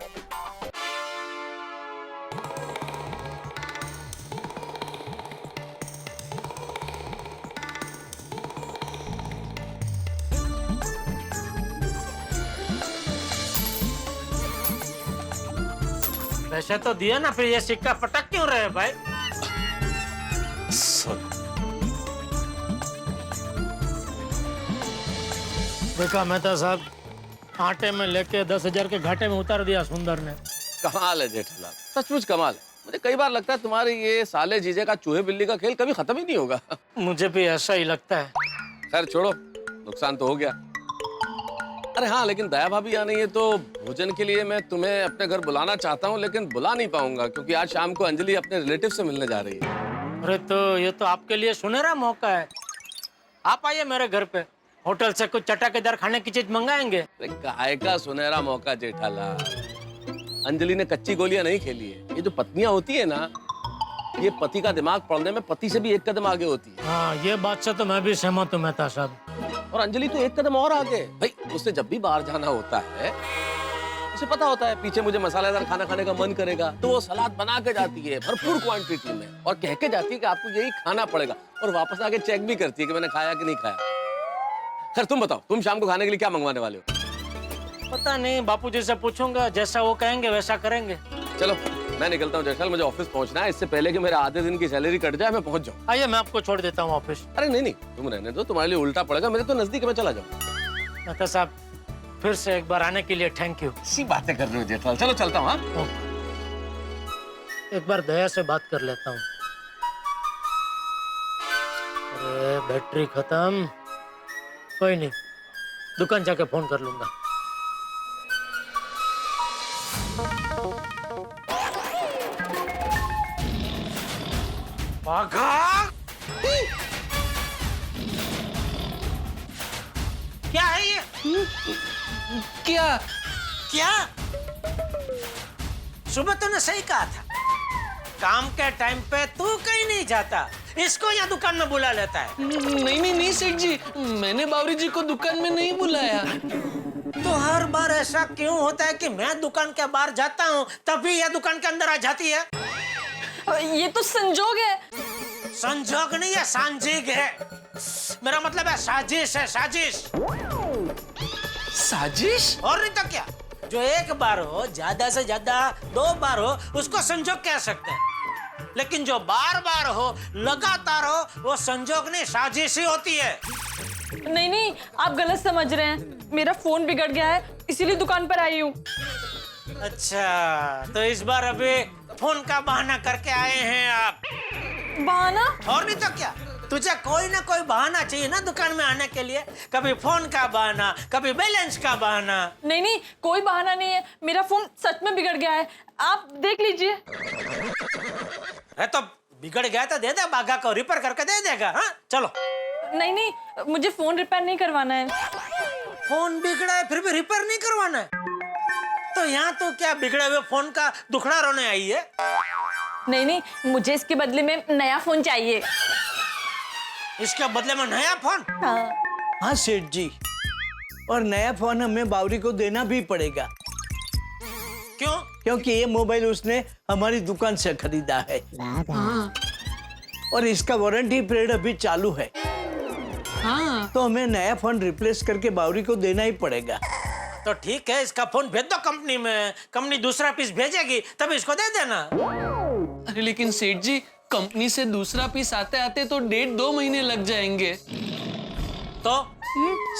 वैसे तो दिया ना फिर ये सिक्का पटक क्यों रहे भाई देखा मेहता साहब आटे में लेके 10,000 के घाटे में उतार दिया सुंदर ने कमाल है जेठालाल सचमुच कमाल है मुझे कई बार लगता है तुम्हारे ये साले जीजे का चूहे बिल्ली का खेल कभी खत्म ही नहीं होगा मुझे भी ऐसा ही लगता है खैर छोड़ो नुकसान तो हो गया अरे हाँ लेकिन दया भाभी आ नहीं है तो भोजन के लिए मैं तुम्हें अपने घर बुलाना चाहता हूँ लेकिन बुला नहीं पाऊंगा क्योंकि आज शाम को अंजलि अपने रिलेटिव से मिलने जा रही है अरे तो ये तो आपके लिए सुनहरा मौका है आप आइए मेरे घर पे होटल से कुछ चटाकेदार खाने की चीज मंगाएंगे अरे काय का सुनहरा मौका जेठालाल अंजलि ने कच्ची गोलियां नहीं खेली है ये जो पत्नियां होती है ना ये पति का दिमाग पढ़ने में पति से भी एक कदम आगे होती है हाँ ये बात से तो मैं भी सहमत हूँ मेहता साहब और अंजलि तो एक कदम और आगे भाई उसे जब भी बाहर जाना होता है उसे पता होता है पीछे मुझे मसालेदार खाना खाने का मन करेगा तो वो सलाद बना के जाती है भरपूर क्वांटिटी में और कह के जाती है कि आपको यही खाना पड़ेगा और वापस आके चेक भी करती है कि मैंने खाया कि नहीं खाया खैर तुम बताओ तुम शाम को खाने के लिए क्या मंगवाने वाले हो पता नहीं बापूजी से पूछूंगा जैसा वो कहेंगे वैसा करेंगे चलो मैं निकलता हूँ जेठालाल मुझे ऑफिस पहुंचना है इससे पहले कि मेरे आधे दिन की सैलरी कट जाए मैं पहुंच जाऊँ आइए मैं आपको छोड़ देता हूँ ऑफिस अरे नहीं तुम रहने दो तुम्हारे लिए उल्टा पड़ेगा मेरे तो नजदीक में चला जाऊँ मेहता साहब फिर से एक बार आने के लिए थैंक यू इसी बातें कर रहे हो जेठालाल चलो चलता हूँ हाँ एक बार दया से बात कर लेता हूँ अरे बैटरी खत्म कोई नहीं दुकान जाके फोन कर लूंगा क्या है ये क्या क्या सुबह तूने सही कहा था काम के टाइम पे तू कहीं नहीं जाता इसको यहाँ दुकान में बुला लेता है नहीं सेठ जी मैंने बावरी जी को दुकान में नहीं बुलाया तो हर बार ऐसा क्यों होता है कि मैं दुकान के बाहर जाता हूँ तभी यह दुकान के अंदर आ जाती है ये तो संजोग है संजोग नहीं है सांजिग है मेरा मतलब है साजिश है साजिश साजिश और नहीं तो क्या जो एक बार हो ज्यादा से ज्यादा 2 बार हो उसको संजोग कह सकते हैं लेकिन जो बार बार हो लगातार हो वो संजोग नहीं साजिश ही होती है नहीं आप गलत समझ रहे हैं मेरा फोन बिगड़ गया है इसीलिए दुकान पर आई हूँ अच्छा तो इस बार अभी फोन का बहाना करके आए हैं आप बहाना और नहीं तो क्या तुझे कोई ना कोई बहाना चाहिए ना दुकान में आने के लिए। कभी फोन का बहाना, कभी बैलेंस का बहाना। नहीं नहीं, कोई बहाना नहीं है, मेरा फोन सच में बिगड़ गया है, आप देख लीजिए। है तो बिगड़ गया तो दे दे, बागा को रिपेयर करके दे देगा। हाँ चलो। नहीं नहीं, मुझे फोन रिपेयर नहीं करवाना है। फोन बिगड़ा है फिर भी रिपेयर नहीं करवाना है? तो यहाँ तो क्या बिगड़े हुए फोन का दुखड़ा रोने आई है? नहीं नहीं, मुझे इसके बदले में नया फोन चाहिए। इसके बदले में नया फोन? हाँ सेठ जी, और नया फोन हमें बावरी को देना भी पड़ेगा। क्यों? क्योंकि ये मोबाइल उसने हमारी दुकान से खरीदा है। और इसका वारंटी पीरियड अभी चालू है। तो हमें नया फोन रिप्लेस करके बावरी को देना ही पड़ेगा। तो ठीक है, इसका फोन भेज दो कंपनी में, कंपनी दूसरा पीस भेजेगी तब इसको दे देना। अरे लेकिन सेठ जी, कंपनी से दूसरा पीस आते आते तो 1.5-2 महीने लग जाएंगे। तो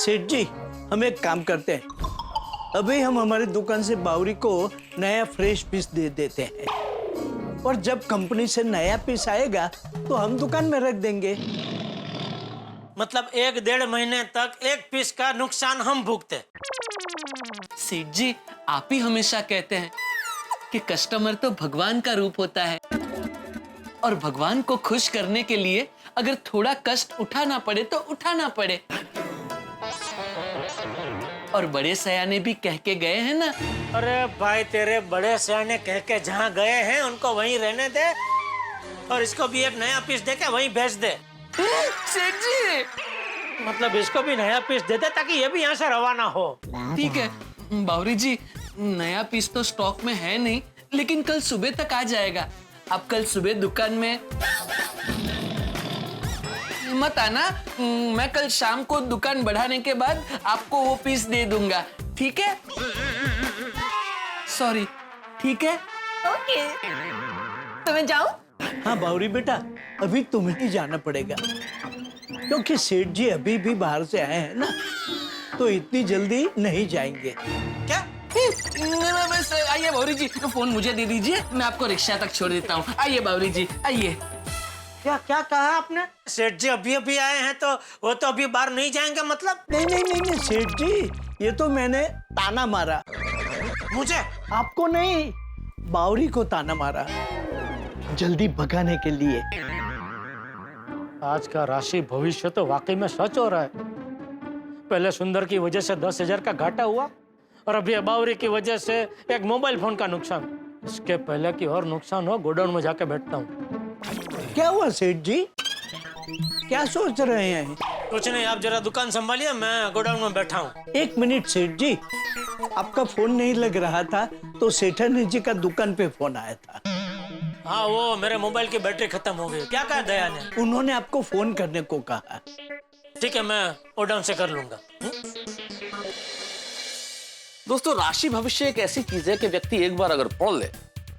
सेठ जी, हम एक काम करते हैं, अभी हम हमारी दुकान से बावरी को नया फ्रेश पीस दे देते हैं, और जब कंपनी से नया पीस आएगा तो हम दुकान में रख देंगे। मतलब 1-1.5 महीने तक एक पीस का नुकसान हम भुगते। सेठ जी, आप ही हमेशा कहते हैं कि कस्टमर तो भगवान का रूप होता है, और भगवान को खुश करने के लिए अगर थोड़ा कष्ट उठाना पड़े तो उठाना पड़े। और बड़े सयाने भी कह के गए हैं ना। अरे भाई, तेरे बड़े सयाने कह के जहाँ गए हैं उनको वहीं रहने दे, और इसको भी एक नया पीस दे के वहीं भेज दे। सेठ जी, मतलब इसको भी नया पीस दे दे ताकि ये भी यहाँ से रवाना हो। ठीक है बावरी जी, नया पीस तो स्टॉक में है नहीं, लेकिन कल सुबह तक आ जाएगा। आप कल सुबह दुकान में मत आना, मैं कल शाम को दुकान बढ़ाने के बाद आपको वो पीस दे दूंगा, ठीक है? सॉरी, ठीक है? ओके, तो मैं जाऊं? हाँ बावरी बेटा, अभी तुम्हें ही जाना पड़ेगा, क्योंकि सेठ जी अभी भी बाहर से आए हैं ना, तो इतनी जल्दी नहीं जाएंगे। क्या? बस आइए बावरी जी, फोन मुझे दे दीजिए, मैं आपको रिक्शा तक छोड़ देता हूँ। आइए बावरी जी, आइए। क्या क्या कहा आपने? सेठ जी अभी अभी आए हैं तो वो तो अभी बाहर नहीं जाएंगे मतलब? नहीं नहीं नहीं नहीं सेठ जी, ये तो मैंने ताना मारा। मुझे? आपको नहीं, बावरी को ताना मारा, जल्दी भगाने के लिए। आज का राशि भविष्य तो वाकई में सच हो रहा है। पहले सुंदर की वजह से 10,000 का घाटा हुआ, और अभी बावरी की वजह से एक मोबाइल फोन का नुकसान। इसके पहले कि और नुकसान हो, गोडाउन में जाके बैठता हूँ। क्या हुआ सेठ जी, क्या सोच रहे हैं? कुछ नहीं, आप जरा दुकान संभालिए, मैं गोडाउन में बैठा हूँ। 1 मिनट सेठ जी, आपका फोन नहीं लग रहा था तो सेठानी जी का दुकान पे फोन आया था। हाँ, वो मेरे मोबाइल की बैटरी खत्म हो गई। क्या कहा दया ने? उन्होंने आपको फोन करने को कहा। ठीक है, मैं गोडाउन से कर लूंगा। दोस्तों, राशि भविष्य एक ऐसी चीज है कि व्यक्ति एक बार अगर पढ़ ले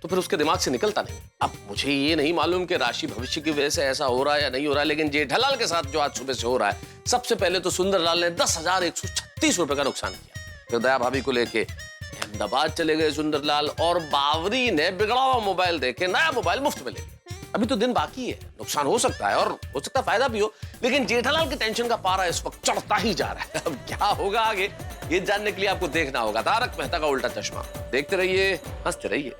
तो फिर उसके दिमाग से निकलता नहीं। अब मुझे ये नहीं मालूम कि राशि भविष्य की वजह से ऐसा हो रहा है या नहीं हो रहा है, लेकिन जेठालाल के साथ जो आज सुबह से हो रहा है, सबसे पहले तो सुंदरलाल ने 10,136 रुपए का नुकसान किया। फिर दया भाभी को लेके अहमदाबाद चले गए सुंदरलाल, और बावरी ने बिगड़ा हुआ मोबाइल देके नया मोबाइल मुफ्त में ले लिया। अभी तो दिन बाकी है, नुकसान हो सकता है और हो सकता है फायदा भी हो, लेकिन जेठालाल के टेंशन का पारा इस वक्त चढ़ता ही जा रहा है। अब क्या होगा आगे, ये जानने के लिए आपको देखना होगा तारक मेहता का उल्टा चश्मा। देखते रहिए, हंसते रहिए।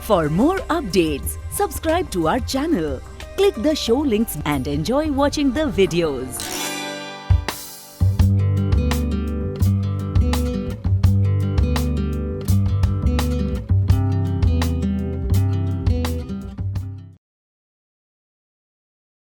For more updates, subscribe to our channel, click the show links and enjoy watching the videos.